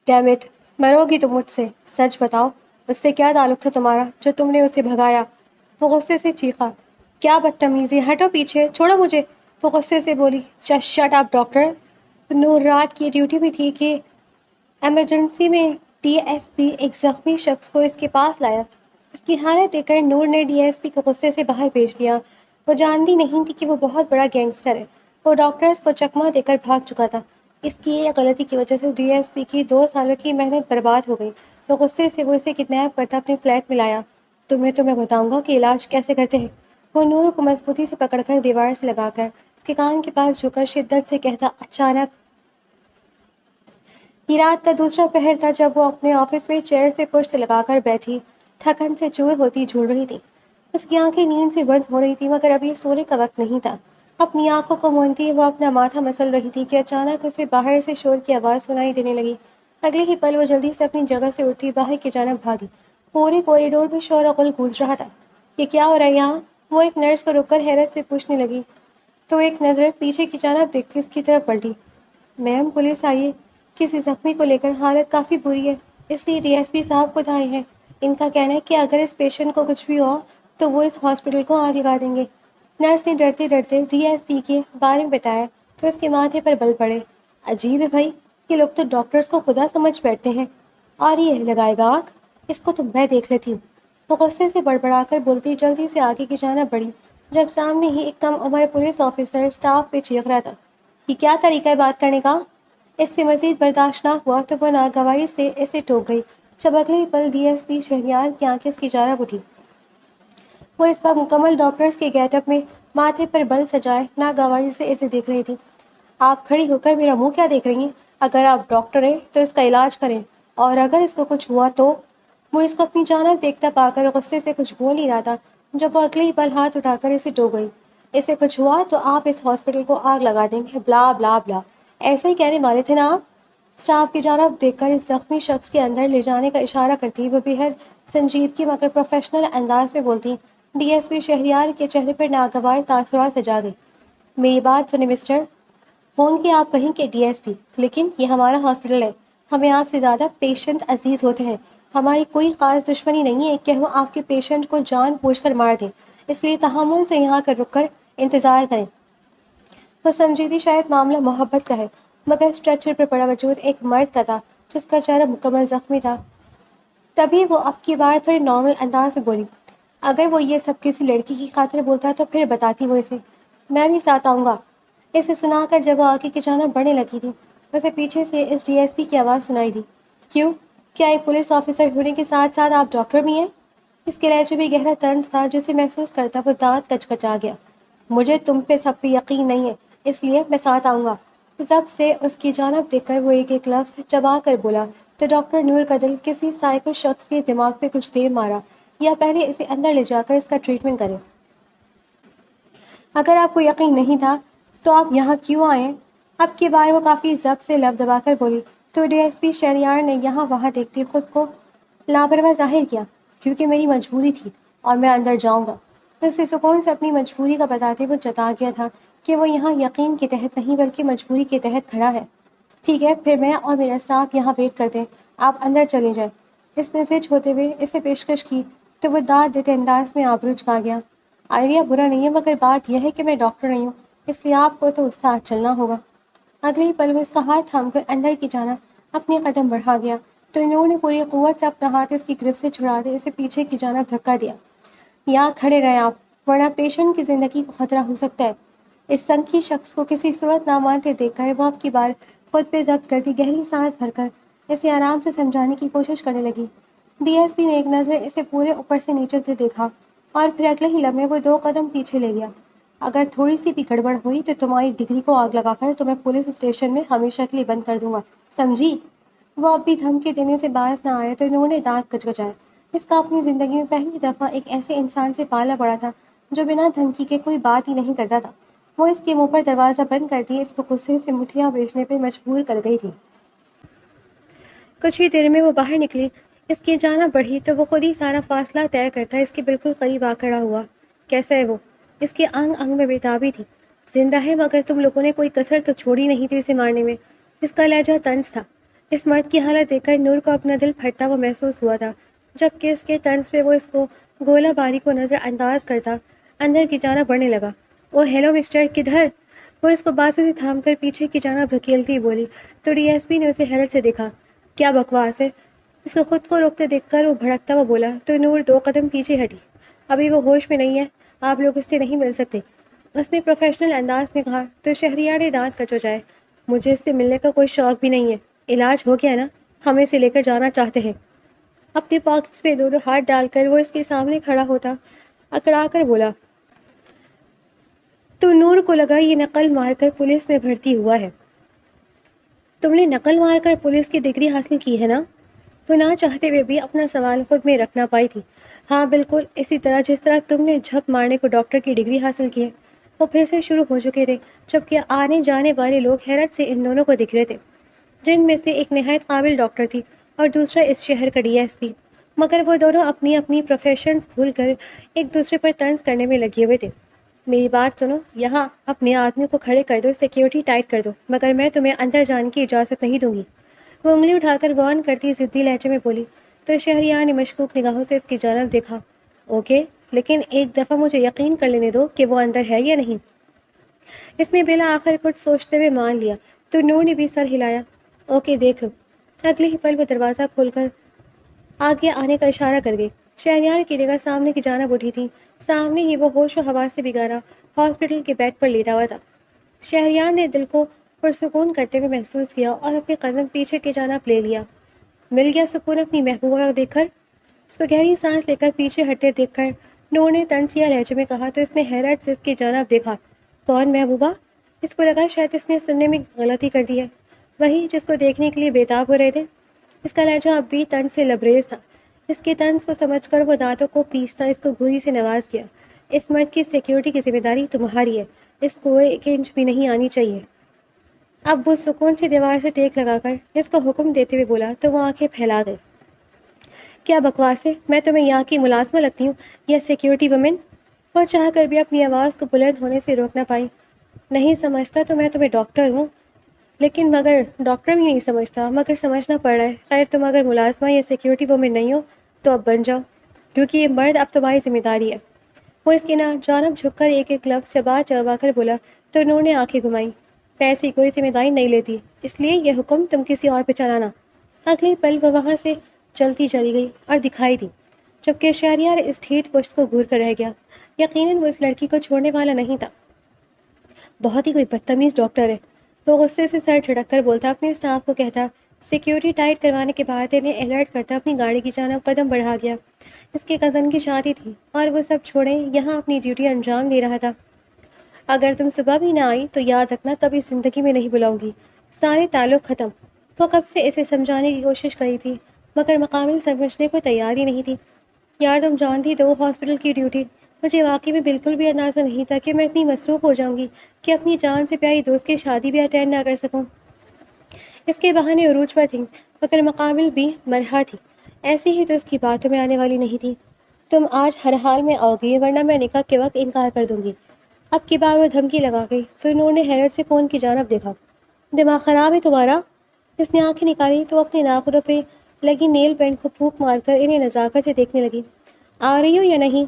Dam it, مرو گی تم مجھ سے، سچ بتاؤ اس سے کیا تعلق تھا تمہارا جو تم نے اسے بھگایا؟ وہ غصے سے چیخا۔ کیا بدتمیزی، ہٹو پیچھے، چھوڑو مجھے، وہ غصے سے بولی۔ Shut up doctor. نور رات کی ڈیوٹی بھی تھی کہ ایمرجنسی میں ڈی ایس پی ایک زخمی شخص کو اس کے پاس لایا۔ اس کی حالت دیکھ کر نور نے ڈی ایس پی کو غصے سے باہر بھیج دیا۔ وہ جانتی نہیں تھی کہ وہ بہت بڑا گینگسٹر ہے۔ وہ ڈاکٹرز کو چکما دے کر بھاگ چکا تھا۔ اس کی ایک غلطی کی وجہ سے ڈی ایس پی کی 2 سالوں کی محنت برباد ہو گئی۔ تو غصے سے وہ اسے کڈنیپ کرتا اپنے فلیٹ میں لایا۔ تمہیں تو میں بتاؤں گا کہ علاج کیسے کرتے ہیں۔ وہ نور کو مضبوطی سے پکڑ کر دیوار سے لگا کر اس کے کان کے پاس جھک کر شدت سے کہتا۔ اچانک یہ رات کا دوسرا پہر تھا جب وہ اپنے آفس میں چیئر سے پشت لگا کر بیٹھی تھکن سے چور ہوتی جھول رہی تھی۔ اس کی آنکھیں نیند سے بند ہو رہی تھی مگر اب یہ سونے کا وقت نہیں تھا۔ اپنی آنکھوں کو مونتی وہ اپنا ماتھا مسل رہی تھی کہ اچانک اسے باہر سے شور کی آواز سنائی دینے لگی۔ اگلے ہی پل وہ جلدی سے اپنی جگہ سے اٹھتی باہر کی جانب بھاگی۔ پورے کوریڈور میں شور و غل گونج رہا تھا۔ یہ کیا ہو رہا ہے یہاں؟ وہ ایک نرس کو رک کر حیرت سے پوچھنے لگی تو ایک نظر پیچھے کی جانب دیکھ کے اس کی طرف پلٹی۔ میم پولیس آئی ہے، کسی زخمی کو لے کر، حالت کافی بری ہے، اس لیے ڈی ایس پی صاحب خود آئے ہیں۔ ان کا کہنا ہے کہ اگر اس پیشنٹ کو کچھ بھی ہو تو وہ اس ہاسپٹل کو آگ لگا دیں گے۔ نرس نے ڈرتے ڈرتے ڈی ایس پی کے بارے میں بتایا تو اس کے ماتھے پر بل پڑے۔ عجیب ہے بھائی، یہ لوگ تو ڈاکٹرز کو خدا سمجھ بیٹھتے ہیں، اور یہ لگائے گا آنکھ، اس کو تو میں دیکھ لیتی ہوں۔ وہ غصے سے بڑبڑا کر بولتی جلدی سے آگے کی جانب بڑھی جب سامنے ہی ایک کم عمر پولیس آفیسر اسٹاف پہ چیخ رہا تھا۔ یہ کیا طریقہ ہے بات کرنے کا؟ اس سے مزید برداشت نہ ہوا تو وہ ناگواری سے اسے ٹوک گئی جب اگلے ہی پل ڈی ایس پی شہریار کی آنکھیں اس کی جانب اٹھی۔ وہ اس وقت مکمل ڈاکٹرز کے گیٹ اپ میں ماتھے پر بل سجائے ناگواری سے اسے دیکھ رہی تھی۔ آپ کھڑی ہو کر میرا منہ کیا دیکھ رہی ہیں؟ اگر آپ ڈاکٹر ہیں تو اس کا علاج کریں، اور اگر اس کو کچھ ہوا تو… وہ اس کو اپنی جانب دیکھتا پا کر غصے سے کچھ بول ہی رہا تھا جب وہ اگلے ہی پل ہاتھ اٹھا کر اسے ٹوک گئی۔ اسے کچھ ہوا تو آپ اس ہاسپٹل کو آگ لگا دیں گے، بلا بلا بلا، ایسا ہی کہنے والے تھے نا آپ؟ اسٹاف کی جانب دیکھ کر اس زخمی شخص کے اندر لے جانے کا اشارہ کرتی وہ بے حد سنجیدگی مگر پروفیشنل انداز میں بولتی۔ ڈی ایس پی شہریار کے چہرے پر ناگوار تاثرات سجا گئی۔ میری بات سنیں مسٹر، ہوں گے آپ کہیں کہ ڈی ایس پی، لیکن یہ ہمارا ہاسپٹل ہے، ہمیں آپ سے زیادہ پیشنٹ عزیز ہوتے ہیں۔ ہماری کوئی خاص دشمنی نہیں ہے کہ ہم آپ کے پیشنٹ کو جان بوجھ کر مار دیں، اس لیے تحمل سے یہاں کر رک کر انتظار کریں۔ وہ سمجھیدی شاید معاملہ محبت کا ہے مگر اسٹریچر پر پڑا وجود ایک مرد کا تھا جس کا چہرہ مکمل زخمی تھا۔ تبھی وہ اب کی بار تھوڑے نارمل انداز میں بولی۔ اگر وہ یہ سب کسی لڑکی کی خاطر بولتا تو پھر بتاتی وہ اسے، میں بھی ساتھ آؤں گا۔ اسے سنا کر جب وہ آگے کی جانب بڑھنے لگی تھی اسے پیچھے سے اس ڈی ایس پی کی آواز سنائی دی۔ کیوں؟ کیا ایک پولیس آفیسر ہونے کے ساتھ ساتھ آپ ڈاکٹر بھی ہیں؟ اس کے لہجے میں گہرا طنز تھا جسے محسوس کرتا وہ دانت کچکچا گیا۔ مجھے تم پہ سب پہ یقین نہیں ہے، اس لیے میں ساتھ آؤں گا۔ ضبط سے اس کی جانب دیکھ کر وہ ایک ایک لفظ چبا کر بولا تو ڈاکٹر نور کا دل کسی سائیکو شخص کے دماغ پہ کچھ دیر مارا، یا پہلے اسے اندر لے جا کر اس کا ٹریٹمنٹ کرے۔ اگر آپ کو یقین نہیں تھا تو آپ یہاں کیوں آئے ہیں؟ اب کی بار وہ کافی ضبط سے لب دبا کر بولی تو ڈی ایس پی شہریار نے یہاں وہاں دیکھتی خود کو لاپرواہ ظاہر کیا۔ کیونکہ میری مجبوری تھی اور میں اندر جاؤں گا۔ اسے سکون سے اپنی مجبوری کا بتاتے وہ جتا گیا تھا کہ وہ یہاں یقین کے تحت نہیں بلکہ مجبوری کے تحت کھڑا ہے۔ ٹھیک ہے، پھر میں اور میرا اسٹاف یہاں ویٹ کرتے ہیں، آپ اندر چلے جائیں۔ اس نے ضد ہوتے ہوئے اسے پیشکش کی تو وہ داد دیتے انداز میں آبرو جھکا گیا۔ آئیڈیا برا نہیں ہے مگر بات یہ ہے کہ میں ڈاکٹر نہیں ہوں، اس لیے آپ کو تو اس ساتھ چلنا ہوگا۔ اگلے ہی پل وہ اس کا ہاتھ تھام کر اندر کی جانب اپنے قدم بڑھا گیا تو انہوں نے پوری قوت سے اپنا ہاتھ اس کی گرفت سے چھڑاتے اسے پیچھے کی جانب دھکا دیا۔ یہاں کھڑے رہیں آپ، ورنہ پیشنٹ کی زندگی کو خطرہ ہو سکتا ہے۔ اس سنکی شخص کو کسی صورت نہ مانتے دیکھ کر وہ اب کی بار خود پہ ضبط کرتی گہری سانس بھر کر اسے آرام سے سمجھانے کی کوشش کرنے لگی۔ ڈی ایس پی نے ایک نظر اسے پورے اوپر سے نیچے تک دیکھا اور پھر اگلے ہی لمحے وہ 2 قدم پیچھے لے گیا۔ اگر تھوڑی سی بھی گڑبڑ ہوئی تو تمہاری ڈگری کو آگ لگا کر تمہیں پولیس اسٹیشن میں ہمیشہ کے لیے بند کر دوں گا، سمجھی؟ وہ اب بھی دھمکی دینے سے باز نہ آیا تو انہوں نے دانت کچکچائے۔ اس کا اپنی زندگی میں پہلی دفعہ ایک ایسے انسان سے پالا پڑا تھا جو بنا دھمکی کے کوئی بات ہی نہیں کرتا تھا۔ وہ اس کے منہ پر دروازہ بند کرتی اس کو غصے سے مٹھیاں بیچنے پہ مجبور کر گئی تھی۔ کچھ ہی دیر میں وہ باہر نکلی، اس کی جانب بڑھی تو وہ خود ہی سارا فاصلہ طے کرتا اس کے بالکل قریب آ کھڑا ہوا۔ کیسا ہے وہ؟ اس کے انگ انگ میں بےتابی تھی۔ زندہ ہے مگر تم لوگوں نے کوئی کسر تو چھوڑی نہیں تھی اسے مارنے میں۔ اس کا لہجہ طنز تھا۔ اس مرد کی حالت دیکھ کر نور کو اپنا دل پھٹتا ہوا محسوس ہوا تھا، جبکہ اس کے طنز پہ وہ اس کو گولہ باری کو نظر انداز کرتا اندر کی جانب بڑھنے لگا۔ او ہیلو مسٹر، کدھر؟ وہ اس کو بازو سے تھام کر پیچھے کی جانب دھکیلتی ہی بولی تو ڈی ایس پی نے اسے حیرت سے دیکھا۔ کیا بکواس ہے؟ اس کو خود کو روکتے دیکھ کر وہ بھڑکتا ہوا بولا تو نور 2 قدم پیچھے ہٹی۔ ابھی وہ ہوش میں نہیں ہے، آپ لوگ اس سے نہیں مل سکتے، اس نے پروفیشنل انداز میں کہا تو شہریار نے دانت کچوچائے۔ مجھے اس سے ملنے کا کوئی شوق بھی نہیں ہے، علاج ہو گیا نا، ہم اسے لے کر جانا چاہتے ہیں۔ اپنے پاکٹس پہ دونوں ہاتھ ڈال کر وہ اس کے سامنے کھڑا ہوتا اکڑا کر بولا تو نور کو لگا یہ نقل مار کر پولیس میں بھرتی ہوا ہے۔ تم نے نقل مار کر پولیس کی ڈگری حاصل کی ہے نا؟ وہ نہ چاہتے ہوئے بھی اپنا سوال خود میں رکھ نہ پائی تھی۔ ہاں بالکل اسی طرح جس طرح تم نے جھک مارنے کو ڈاکٹر کی ڈگری حاصل کی ہے۔ وہ پھر سے شروع ہو چکے تھے، جبکہ آنے جانے والے لوگ حیرت سے ان دونوں کو دکھ رہے تھے، جن میں سے ایک نہایت قابل ڈاکٹر تھی اور دوسرا اس شہر کا ڈی ایس پی، مگر وہ دونوں اپنی اپنی پروفیشنز بھول کر ایک دوسرے پر طنز کرنے میں لگے ہوئے تھے۔ میری بات سنو، یہاں اپنے آدمی کو کھڑے کر دو، سیکیورٹی ٹائٹ کر دو، مگر میں تمہیں اندر جانے کی اجازت نہیں دوں گی۔ وہ انگلی اٹھا کر وارن کرتی ضدی لہجے میں بولی تو شہریار نے مشکوک نگاہوں سے اس کی جانب دیکھا۔ اوکے، لیکن ایک دفعہ مجھے یقین کر لینے دو کہ وہ اندر ہے یا نہیں۔ اس نے بالآخر کچھ سوچتے ہوئے مان لیا تو نور نے بھی سر ہلایا۔ اوکے دیکھ لو۔ اگلے ہی پل وہ دروازہ کھول کر آگے آنے کا اشارہ کر گئی۔ شہریار کی نگاہ سامنے کی جانب اٹھی تھی، سامنے ہی وہ ہوش و حواس سے بگاڑا ہاسپٹل کے بیڈ پر لیٹا ہوا تھا۔ شہریار نے دل کو پرسکون کرتے ہوئے محسوس کیا اور اپنے قدم پیچھے کی جانب لے لیا۔ مل گیا سکون اپنی محبوبہ کو دیکھ کر؟ اس کو گہری سانس لے کر پیچھے ہٹتے دیکھ کر نور نے طنزیہ لہجے میں کہا تو اس نے حیرت سے اس کی جانب دیکھا۔ کون محبوبہ؟ اس کو لگا شاید اس نے سننے میں غلطی کر دی ہے، وہی جس کو دیکھنے کے لیے بےتاب ہو رہے تھے۔ اس کا لہجہ اب بھی طنز سے لبریز تھا۔ اس کے طنز کو سمجھ کر وہ دانتوں کو پیستا اس کو گھوری سے نواز کیا۔ اس مرد کی سیکیورٹی کی ذمہ داری تمہاری ہے، اس کو 1 انچ بھی نہیں آنی چاہیے۔ اب وہ سکون سے دیوار سے ٹیک لگا کر اس کو حکم دیتے ہوئے بولا تو وہ آنکھیں پھیلا گئی۔ کیا بکواس ہے؟ میں تمہیں یہاں کی ملازمہ لگتی ہوں یا سیکیورٹی وومن؟ وہ چاہ کر بھی اپنی آواز کو بلند ہونے سے روک نہ پائی۔ نہیں سمجھتا تو میں تمہیں ڈاکٹر ہوں، لیکن مگر ڈاکٹر بھی نہیں سمجھتا، مگر سمجھنا پڑ رہا ہے۔ خیر تم اگر ملازمہ یا سیکیورٹی وومن نہیں ہو تو اب بن جاؤ، کیونکہ یہ مرد اب تمہاری ذمہ داری ہے۔ وہ اس کی جانب جھک کر ایک ایک لفظ چبا کر بولا تو انہوں نے آنکھیں گھمائیں۔ پیسے کوئی ذمہ داری نہیں لیتی، اس لیے یہ حکم تم کسی اور پہ چلانا۔ اگلے پل وہ وہاں سے چلتی چلی گئی اور دکھائی دی، جبکہ شہریار اس ڈھیٹ پشت کو گھور کر رہ گیا۔ یقیناً وہ اس لڑکی کو چھوڑنے والا نہیں تھا، بہت ہی کوئی بدتمیز ڈاکٹر ہے۔ وہ غصے سے سر جھٹک کر بولتا، اپنے اسٹاف کو کہتا، سیکیورٹی ٹائٹ کروانے کے بعد انہیں الرٹ کرتا اپنی گاڑی کی جانب قدم بڑھا گیا۔ اس کے کزن کی شادی تھی اور وہ سب چھوڑے یہاں اپنی ڈیوٹی انجام دے رہا تھا۔ اگر تم صبح بھی نہ آئی تو یاد رکھنا کبھی زندگی میں نہیں بلاؤں گی، سارے تعلق ختم۔ وہ کب سے اسے سمجھانے کی کوشش کری تھی، مگر مقابل سمجھنے کو تیار ہی نہیں تھی۔ یار تم جانتی تو ہاسپٹل کی ڈیوٹی، مجھے واقعی میں بالکل بھی اندازہ نہیں تھا کہ میں اتنی مصروف ہو جاؤں گی کہ اپنی جان سے پیاری دوست کی شادی بھی اٹینڈ نہ کر سکوں۔ اس کے بہانے عروج پر تھیں، مگر مقابل بھی مرحا تھی، ایسی ہی تو اس کی باتوں میں آنے والی نہیں تھی۔ تم آج ہر حال میں آؤ گی ورنہ میں نکاح کے وقت انکار کر دوں گی۔ اب کی بار وہ دھمکی لگا گئی تو انہوں نے حیرت سے فون کی جانب دیکھا۔ دماغ خراب ہے تمہارا؟ اس نے آنکھیں نکالی تو اپنے ناخنوں پہ لگی نیل پینٹ کو پھونک مار کر انہیں نزاکت سے دیکھنے لگی۔ آ رہی ہو یا نہیں؟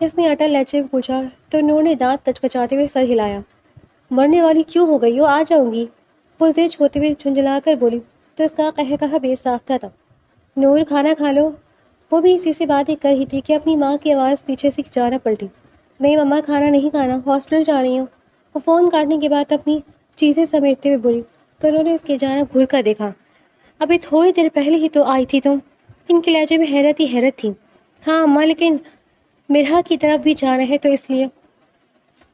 اس نے اٹل لہجے میں پوچھا تو انہوں نے دانت کچکچاتے ہوئے سر ہلایا۔ مرنے والی کیوں ہو گئی ہو؟ آ جاؤں گی، وہ زج ہوتے ہوئے جھنجھلا کر بولی تو اس کا قہقہہ بے ساختہ تھا۔ نور کھانا کھا لو۔ وہ بھی اسی سے باتیں کر رہی تھی کہ اپنی ماں کی آواز پیچھے سے جانب پلٹی۔ نہیں مما کھانا نہیں کھانا، ہاسپٹل جا رہی ہوں، وہ فون کاٹنے کے بعد اپنی چیزیں سمیٹتے ہوئے بولی تو انہوں نے اس کی جانب گھور کر دیکھا۔ ابھی تھوڑی دیر پہلے ہی تو آئی تھی تم۔ ان کے لہجے میں حیرت ہی حیرت تھی۔ ہاں اماں، لیکن مرحا کی طرف بھی جانا ہے تو اس لیے۔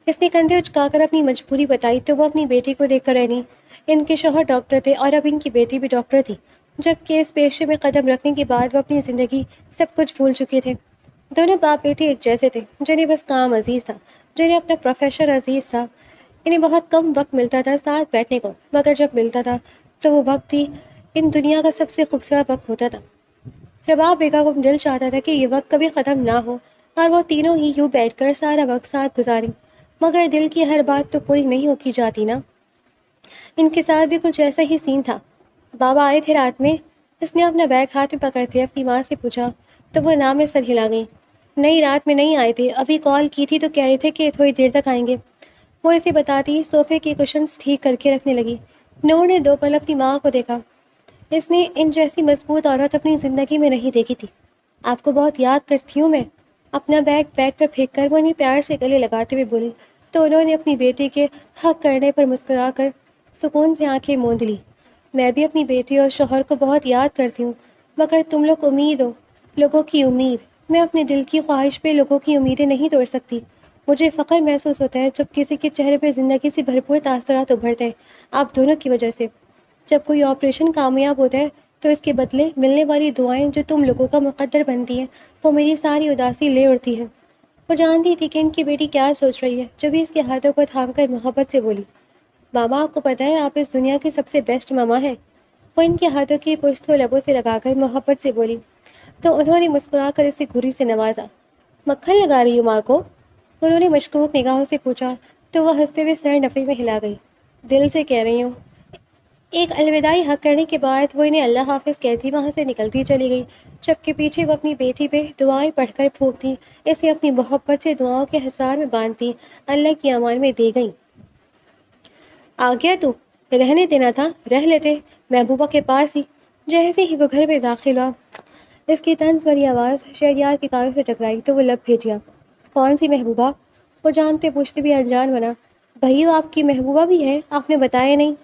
اس نے کندھے اچکا کر اپنی مجبوری بتائی تو وہ اپنی بیٹی کو دیکھ کر رہی۔ ان کے شوہر ڈاکٹر تھے اور اب ان کی بیٹی بھی ڈاکٹر تھی، جبکہ اس پیشے میں قدم رکھنے کے بعد وہ اپنی زندگی سب کچھ بھول چکے تھے۔ دونوں باپ بیٹی ایک جیسے تھے، جنہیں بس کام عزیز تھا، جنہیں اپنا پروفیشن عزیز تھا۔ انہیں بہت کم وقت ملتا تھا ساتھ بیٹھنے کو، مگر جب ملتا تھا تو وہ وقت ہی ان دنیا کا سب سے خوبصورت وقت ہوتا تھا۔ رباب بیگم کو دل چاہتا تھا کہ یہ وقت کبھی ختم نہ ہو اور وہ تینوں ہی یوں بیٹھ کر سارا وقت ساتھ گزاریں، مگر دل کی ہر بات تو پوری نہیں ہو کی جاتی نا۔ ان کے ساتھ بھی کچھ ایسا ہی سین تھا۔ بابا آئے تھے رات میں؟ اس نے اپنا بیگ ہاتھ میں پکڑتے اپنی ماں سے پوچھا تو وہ نام میں سر ہلا گئی۔ نہیں، رات میں نہیں آئے تھے، ابھی کال کی تھی تو کہہ رہے تھے کہ تھوڑی دیر تک آئیں گے۔ وہ اسے بتاتی صوفے کے کشنز ٹھیک کر کے رکھنے لگی۔ نور نے دو پل اپنی ماں کو دیکھا۔ اس نے ان جیسی مضبوط عورت اپنی زندگی میں نہیں دیکھی تھی۔ آپ کو بہت یاد کرتی ہوں میں، اپنا بیگ بیڈ پر پھینک کر وہ انہیں پیار سے گلے لگاتے ہوئے بولی تو انہوں نے اپنی بیٹی کے حق کرنے پر مسکرا کر سکون سے آنکھیں موند لی۔ میں بھی اپنی بیٹی اور شوہر کو بہت یاد کرتی ہوں، مگر تم لوگ امید ہو، لوگوں کی امید۔ میں اپنے دل کی خواہش پہ لوگوں کی امیدیں نہیں توڑ سکتی۔ مجھے فخر محسوس ہوتا ہے جب کسی کے چہرے پہ زندگی سے بھرپور تاثرات ابھرتے ہیں، آپ دونوں کی وجہ سے۔ جب کوئی آپریشن کامیاب ہوتا ہے تو اس کے بدلے ملنے والی دعائیں جو تم لوگوں کا مقدر بنتی ہیں، وہ میری ساری اداسی لے اڑتی ہیں۔ وہ جانتی تھی کہ ان کی بیٹی کیا سوچ رہی ہے، جب ہی اس کے ہاتھوں کو تھام کر محبت سے بولی ماما آپ کو پتہ ہے آپ اس دنیا کی سب سے بیسٹ ماما ہے۔ وہ ان کے ہاتھوں کی پشت کو لبوں سے لگا کر محبت سے بولی تو انہوں نے مسکرا کر اسے گھوری سے نوازا۔ مکھن لگا رہی ہوں ماں کو؟ انہوں نے مشکوک نگاہوں سے پوچھا تو وہ ہنستے ہوئے سر نفی میں ہلا گئی۔ دل سے کہہ رہی ہوں۔ ایک الوداعی حق کرنے کے بعد وہ انہیں اللہ حافظ کہتی وہاں سے نکلتی چلی گئی، جبکہ پیچھے وہ اپنی بیٹی پہ دعائیں پڑھ کر پھونکتی، اسے اپنی محبت سے دعاؤں کے حصار میں باندھتی، اللہ کی امان میں دے گئی۔ آ گیا تو رہنے دینا تھا، رہ لیتے محبوبہ کے پاس ہی۔ جیسے ہی وہ گھر میں داخل ہوا، اس کی طنز بھری آواز شہریار کے کانوں سے ٹکرائی تو وہ لب بھیجیا۔ کون سی محبوبہ؟ وہ جانتے پوچھتے بھی انجان بنا۔ بھائی وہ آپ کی محبوبہ بھی ہے، آپ نے بتایا نہیں؟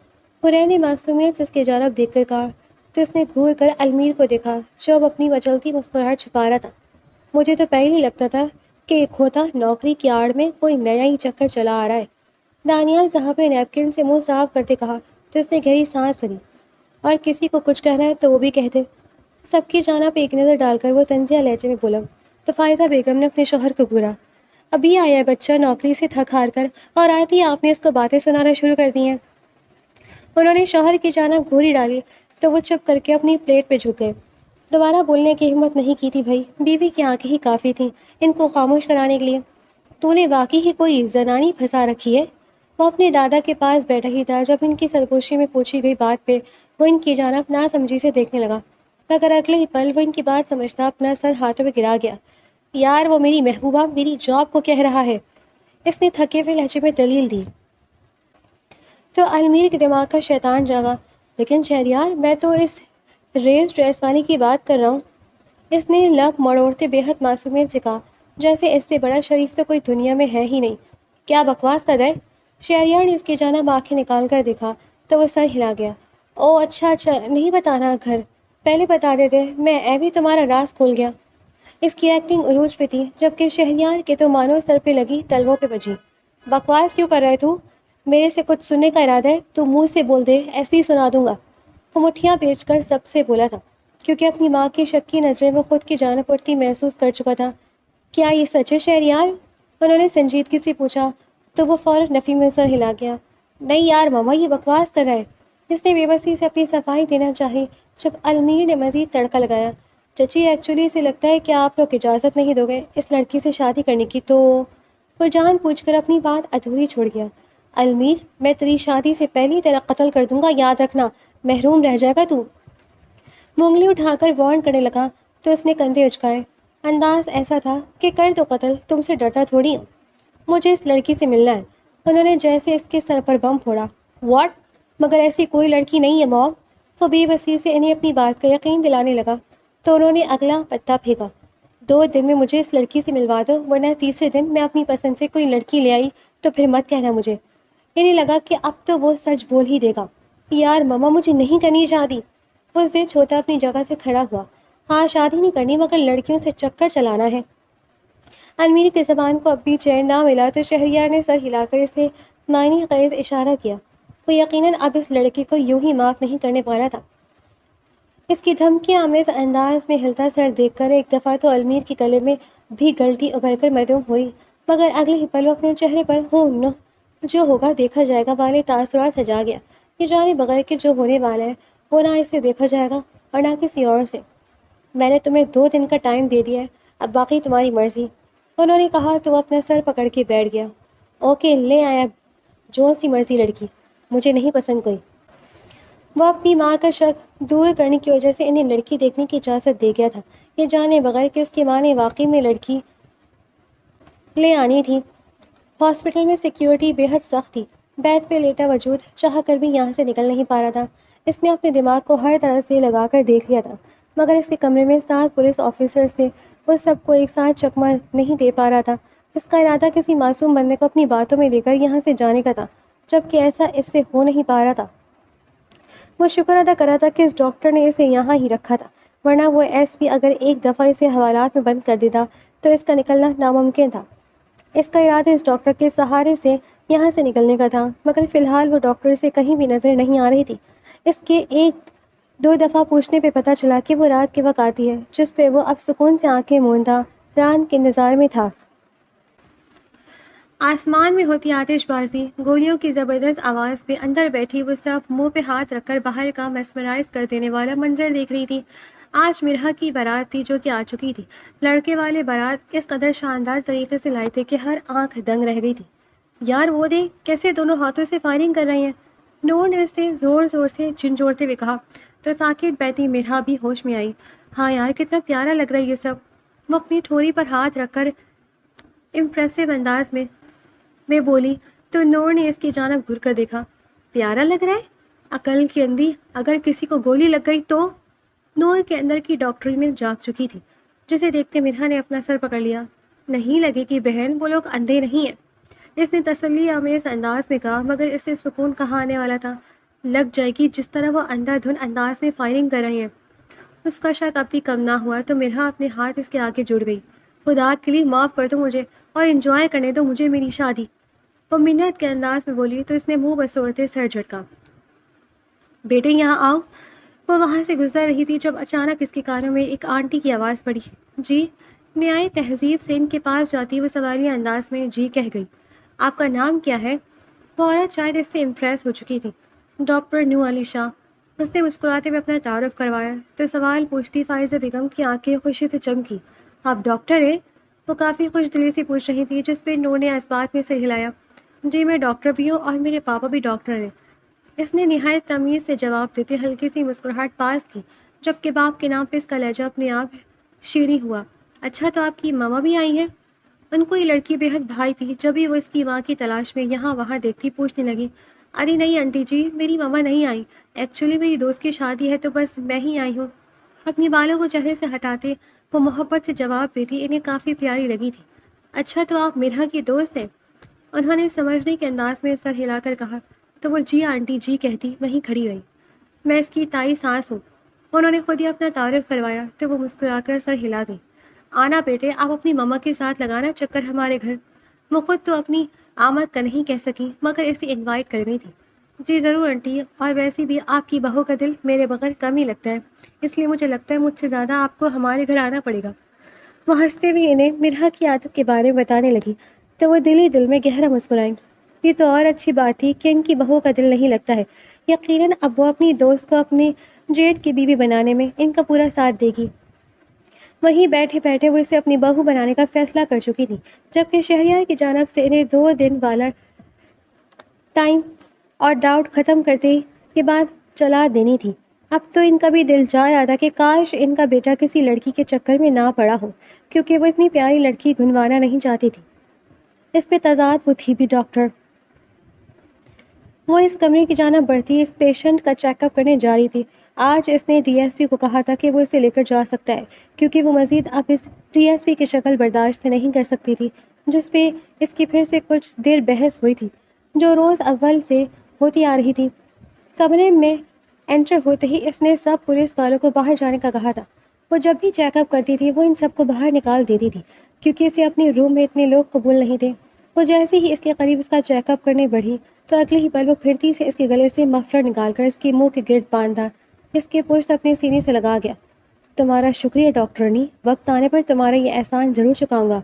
حرین نے معصومیت سے اس کی جانب دیکھ کر کہا تو اس نے گھور کر المیر کو دیکھا جو اب اپنی مچلتی مسکراہٹ چھپا رہا تھا۔ مجھے تو پہلے ہی لگتا تھا کہ ایک کھوتا نوکری کی آڑ میں کوئی نیا ہی چکر چلا آ رہا ہے۔ دانیال صاحب نے نیپکن سے منہ صاف کرتے کہا تو اس نے گہری سانس بھری۔ اور کسی کو کچھ کہنا ہے تو وہ بھی کہتے۔ سب کی جانب ایک نظر ڈال کر وہ طنزیہ لہجے میں بولا تو فائزہ بیگم نے اپنے شوہر کو گھورا۔ ابھی آیا ہے بچہ نوکری سے تھک ہار کر اور آتے ہی آپ نے اس کو باتیں سنانا شروع کر دی ہیں۔ انہوں نے شوہر کی جانب گھوری ڈالی تو وہ چپ کر کے اپنی پلیٹ پہ جھک گئے۔ دوبارہ بولنے کی ہمت نہیں کی تھی بھائی، بیوی کی آنکھیں ہی کافی تھیں ان کو خاموش کرانے کے لیے۔ تو نے واقعی ہی کوئی زنانی پھنسا رکھی ہے؟ وہ اپنے دادا کے پاس بیٹھا ہی تھا جب ان کی سرگوشی میں پوچھی گئی بات پہ وہ ان کی جانب ناسمجھی سے دیکھنے لگا، مگر اگلے ہی پل وہ ان کی بات سمجھتا اپنا سر ہاتھوں میں گرا گیا۔ یار وہ میری محبوبہ میری جاب کو کہہ رہا ہے، اس نے تھکے ہوئے لہجے میں دلیل دی۔ تو المیر کے دماغ کا شیطان جاگا، لیکن شہریار میں تو اس ریز ڈریس والی کی بات کر رہا ہوں۔ اس نے لب مڑوڑتے بے حد معصومیت سے کہا، جیسے اس سے بڑا شریف تو کوئی دنیا میں ہے ہی نہیں۔ کیا بکواس کر رہے؟ شہریار نے اس کی جانب آنکھیں نکال کر دیکھا تو وہ سر ہلا گیا۔ او اچھا نہیں بتانا گھر، پہلے بتا دیتے، میں ایوی تمہارا راز کھول گیا۔ اس کی ایکٹنگ عروج پہ تھی جبکہ شہریار کے تو مانو سر پہ لگی تلووں پہ بجی۔ بکواس کیوں کر رہے تو؟ میرے سے کچھ سننے کا ارادہ ہے تو منہ سے بول دے، ایسے ہی سنا دوں گا۔ وہ مٹھیاں بیچ کر سب سے بولا تھا کیونکہ اپنی ماں کی شکی نظریں وہ خود کی جانب پڑتی محسوس کر چکا تھا۔ کیا یہ سچ ہے شہریار؟ انہوں نے سنجیدگی سے پوچھا تو وہ فوراً نفی میں سر ہلا گیا۔ نہیں یار ماما یہ بکواس کر رہا ہے۔ اس نے بے بسی سے اپنی صفائی دینا چاہی جب المیر نے مزید تڑکا لگایا۔ چچی ایکچولی اسے لگتا ہے کہ آپ لوگ اجازت نہیں دو گے اس لڑکی سے شادی کرنے کی، تو وہ جان پوچھ کر اپنی بات ادھوری چھوڑ گیا۔ المیر میں تیری شادی سے پہلے ہی تیرا قتل کر دوں گا، یاد رکھنا، محروم رہ جائے گا تو۔ وہ انگلی اٹھا کر وارن کرنے لگا تو اس نے کندھے اچکائے۔ انداز ایسا تھا کہ کر دو قتل، تم سے ڈرتا تھوڑی ہوں۔ مجھے اس لڑکی سے ملنا ہے۔ انہوں نے جیسے اس کے سر پر بم پھوڑا۔ واٹ؟ مگر ایسی کوئی لڑکی نہیں ہے موم۔ وہ بے بسی سے انہیں اپنی بات کا یقین دلانے لگا تو انہوں نے اگلا پتا پھینکا۔ 2 دن میں مجھے اس لڑکی سے ملوا دو، ورنہ تیسرے دن میں اپنی پسند سے کوئی لڑکی لے آئی تو پھر مت کہنا مجھے۔ انہیں لگا کہ اب تو وہ سچ بول ہی دے گا۔ یار ماما مجھے نہیں کرنی شادی۔ وہ ضد ہوتا اپنی جگہ سے کھڑا ہوا۔ ہاں شادی نہیں کرنی مگر لڑکیوں سے چکر چلانا ہے۔ المیر کی زبان کو اب بھی چین نہ ملا تو شہریار نے سر ہلا کر اسے معنی خیز اشارہ کیا۔ وہ یقیناً اب اس لڑکے کو یوں ہی معاف نہیں کرنے والا تھا۔ اس کی دھمکی آمیز انداز میں ہلتا سر دیکھ کر ایک دفعہ تو المیر کے گلے میں بھی گلٹی ابھر کر معدوم ہوئی، مگر اگلے ہی پل وہ اپنے چہرے پر نو جو ہوگا دیکھا جائے گا والے تاثرات سجا گیا۔ یہ جانے بغیر کہ جو ہونے والا ہے وہ نہ اسے دیکھا جائے گا اور نہ کسی اور سے۔ میں نے تمہیں 2 دن کا ٹائم دے دیا ہے، اب باقی تمہاری مرضی، انہوں نے کہا تو وہ اپنا سر پکڑ کے بیٹھ گیا۔ اوکے لے آیا جو سی مرضی لڑکی، مجھے نہیں پسند کوئی۔ وہ اپنی ماں کا شک دور کرنے کی وجہ سے انہیں لڑکی دیکھنے کی اجازت دے گیا تھا، یہ جانے بغیر کہ اس کی ماں نے واقعی میں لڑکی لے آنی تھی۔ ہاسپٹل میں سیکیورٹی بے حد سخت تھی۔ بیڈ پہ لیٹا وجود چاہ کر بھی یہاں سے نکل نہیں پا رہا تھا۔ اس نے اپنے دماغ کو ہر طرح سے لگا کر دیکھ لیا تھا، مگر اس کے کمرے میں 7 پولیس آفیسر سے وہ سب کو ایک ساتھ چکمہ نہیں دے پا رہا تھا۔ اس کا ارادہ کسی معصوم بندے کو اپنی باتوں میں لے کر یہاں سے جانے کا تھا، جبکہ ایسا اس سے ہو نہیں پا رہا تھا۔ وہ شکر ادا کر رہا تھا کہ اس ڈاکٹر نے اسے یہاں ہی رکھا تھا، ورنہ وہ ایس پی اگر ایک دفعہ اسے حوالات میں بند کر دیتا تو اس کا نکلنا ناممکن تھا۔ اس کا ارادہ اس ڈاکٹر کے سہارے سے یہاں سے نکلنے کا تھا، مگر فی الحال وہ ڈاکٹر سے کہیں بھی نظر نہیں آ رہی تھی۔ اس کے ایک دو دفعہ پوچھنے پہ پتہ چلا کہ وہ رات کے وقت آتی ہے، جس پہ وہ اب سکون سے آنکھیں موندہ رات کے انتظار میں تھا۔ آسمان میں ہوتی آتش بازی، گولیوں کی زبردست آواز پہ اندر بیٹھی وہ صرف منہ پہ ہاتھ رکھ کر باہر کا میسمرائز کر دینے والا منظر دیکھ رہی تھی۔ آج مرحا کی بارات تھی جو کہ آ چکی تھی۔ لڑکے والے بارات اس قدر شاندار طریقے سے لائے تھے کہ ہر آنکھ دنگ رہ گئی تھی۔ یار وہ دیکھ کیسے دونوں ہاتھوں سے فائرنگ کر رہے ہیں، نور نے اس سے زور زور سے جھنجھوڑتے ہوئے کہا، تو ساکٹ بیٹھی مرحا بھی ہوش میں آئی۔ ہاں یار کتنا پیارا لگ رہا ہے یہ سب۔ وہ اپنی ٹھوری پر ہاتھ رکھ کر امپریسو انداز میں بولی تو نور نے اس کی جانب گھر کر دیکھا۔ پیارا لگ رہا ہے؟ عقل کی اندھی، اگر کسی کو گولی لگ گئی تو؟ نور کے اندر کی ڈاکٹری نے جاگ چکی تھی، جسے دیکھتے مرحا نے اپنا سر پکڑ لیا۔ نہیں لگے کہ بہن، وہ لوگ اندھے نہیں ہیں، اس نے تسلی آمیز انداز میں کہا، مگر اس سے سکون کہاں آنے والا تھا۔ لگ جائے گی جس طرح وہ اندھا دھن انداز میں فائرنگ کر رہے ہیں۔ اس کا شک اب بھی کم نہ ہوا تو مرحا اپنے ہاتھ اس کے آگے جڑ گئی۔ خدا کے لیے معاف کر دو مجھے اور انجوائے کرنے دو مجھے میری شادی، وہ منت کے انداز میں بولی تو اس نے منہ بسوڑتے سر جھٹکا۔ بیٹے یہاں آؤ۔ وہ وہاں سے گزر رہی تھی جب اچانک اس کے کانوں میں ایک آنٹی کی آواز پڑی۔ جی؟ نہایت تہذیب سے ان کے پاس جاتی وہ سوالیہ انداز میں جی کہہ گئی۔ آپ کا نام کیا ہے؟ وہ عورت شاید اس سے امپریس ہو چکی تھی۔ ڈاکٹر نو علی شاہ، اس نے مسکراتے ہوئے اپنا تعارف کروایا تو سوال پوچھتی فائزہ بیگم کی آنکھیں خوشی سے چمکی۔ آپ ڈاکٹر ہیں؟ وہ کافی خوش دلی سے پوچھ رہی تھی، جس پہ نور نے اس بات میں سر ہلایا۔ جی میں ڈاکٹر بھی ہوں اور میرے پاپا بھی ڈاکٹر ہیں، اس نے نہایت تمیز سے جواب دیتے ہلکی سی مسکراہٹ پاس کی، جبکہ باپ کے نام پہ اس کا لہجہ اپنے آپ شیریں ہوا۔ اچھا تو آپ کی ماما بھی آئی ہیں؟ ان کو یہ لڑکی بے حد بھائی تھی، جب بھی وہ اس کی ماں کی تلاش میں یہاں وہاں دیکھتی پوچھنے لگی۔ ارے نہیں آنٹی جی، میری ماما نہیں آئی، ایکچولی میری دوست کی شادی ہے تو بس میں ہی آئی ہوں۔ اپنی بالوں کو چہرے سے ہٹاتے وہ محبت سے جواب دیتی، انہیں کافی پیاری لگی تھی۔ اچھا تو آپ مرحا کی دوست ہیں؟ انہوں نے سمجھنے کے انداز میں سر ہلا کر کہا تو وہ جی آنٹی جی کہتی وہیں کھڑی رہی۔ میں اس کی تائی سانس ہوں۔ انہوں نے خود ہی اپنا تعارف کروایا تو وہ مسکرا کر سر ہلا گئی۔ آنا بیٹے، آپ اپنی ماما کے ساتھ لگانا چکر ہمارے گھر۔ وہ خود تو اپنی آمد کا نہیں کہہ سکی مگر اسے انوائٹ کر گئی تھی۔ جی ضرور آنٹی، اور ویسے بھی آپ کی بہو کا دل میرے بغیر کم ہی لگتا ہے، اس لیے مجھے لگتا ہے مجھ سے زیادہ آپ کو ہمارے گھر آنا پڑے گا۔ وہ ہنستے ہوئے انہیں مرحا کی عادت کے بارے میں بتانے لگی تو وہ دل ہی دل میں گہرا مسکرائیں۔ یہ تو اور اچھی بات تھی کہ ان کی بہو کا دل نہیں لگتا ہے، یقیناً اب وہ اپنی دوست کو اپنے جیٹ کی بیوی بنانے میں ان کا پورا ساتھ دے گی۔ وہیں بیٹھے بیٹھے وہ اسے اپنی بہو بنانے کا فیصلہ کر چکی تھی، جبکہ شہریار کی جانب سے انہیں 2 دن والا ٹائم اور ڈاؤٹ ختم کرتے کے بعد چلا دینی تھی۔ اب تو ان کا بھی دل چاہ رہا تھا کہ کاش ان کا بیٹا کسی لڑکی کے چکر میں نہ پڑا ہو، کیونکہ وہ اتنی پیاری لڑکی گھنوانا نہیں چاہتی تھی۔ اس پہ تضاد وہ تھی بھی ڈاکٹر۔ وہ اس کمرے کی جانب بڑھتی اس پیشنٹ کا چیک اپ کرنے جا رہی تھی۔ آج اس نے ڈی ایس پی کو کہا تھا کہ وہ اسے لے کر جا سکتا ہے، کیونکہ وہ مزید اب اس ڈی ایس پی کی شکل برداشت نہیں کر سکتی تھی، جس پہ اس کی پھر سے کچھ دیر بحث ہوئی تھی، جو روز اول سے ہوتی آ رہی تھی۔ کمرے میں انٹر ہوتے ہی اس نے سب پولیس والوں کو باہر جانے کا کہا تھا۔ وہ جب بھی چیک اپ کرتی تھی وہ ان سب کو باہر نکال دیتی تھی، کیونکہ اسے اپنے روم میں اتنے لوگ قبول نہیں تھے۔ وہ جیسے ہی اس کے قریب اس کا چیک اپ کرنے بڑھی تو اگلے ہی پل وہ پھرتی سے اس کے گلے سے مفلر نکال کر اس کے منہ کے گرد باندھا، اس کے پشت اپنے سینے سے لگا گیا۔ تمہارا شکریہ ڈاکٹرنی، وقت آنے پر تمہارا یہ احسان ضرور چکاؤں گا۔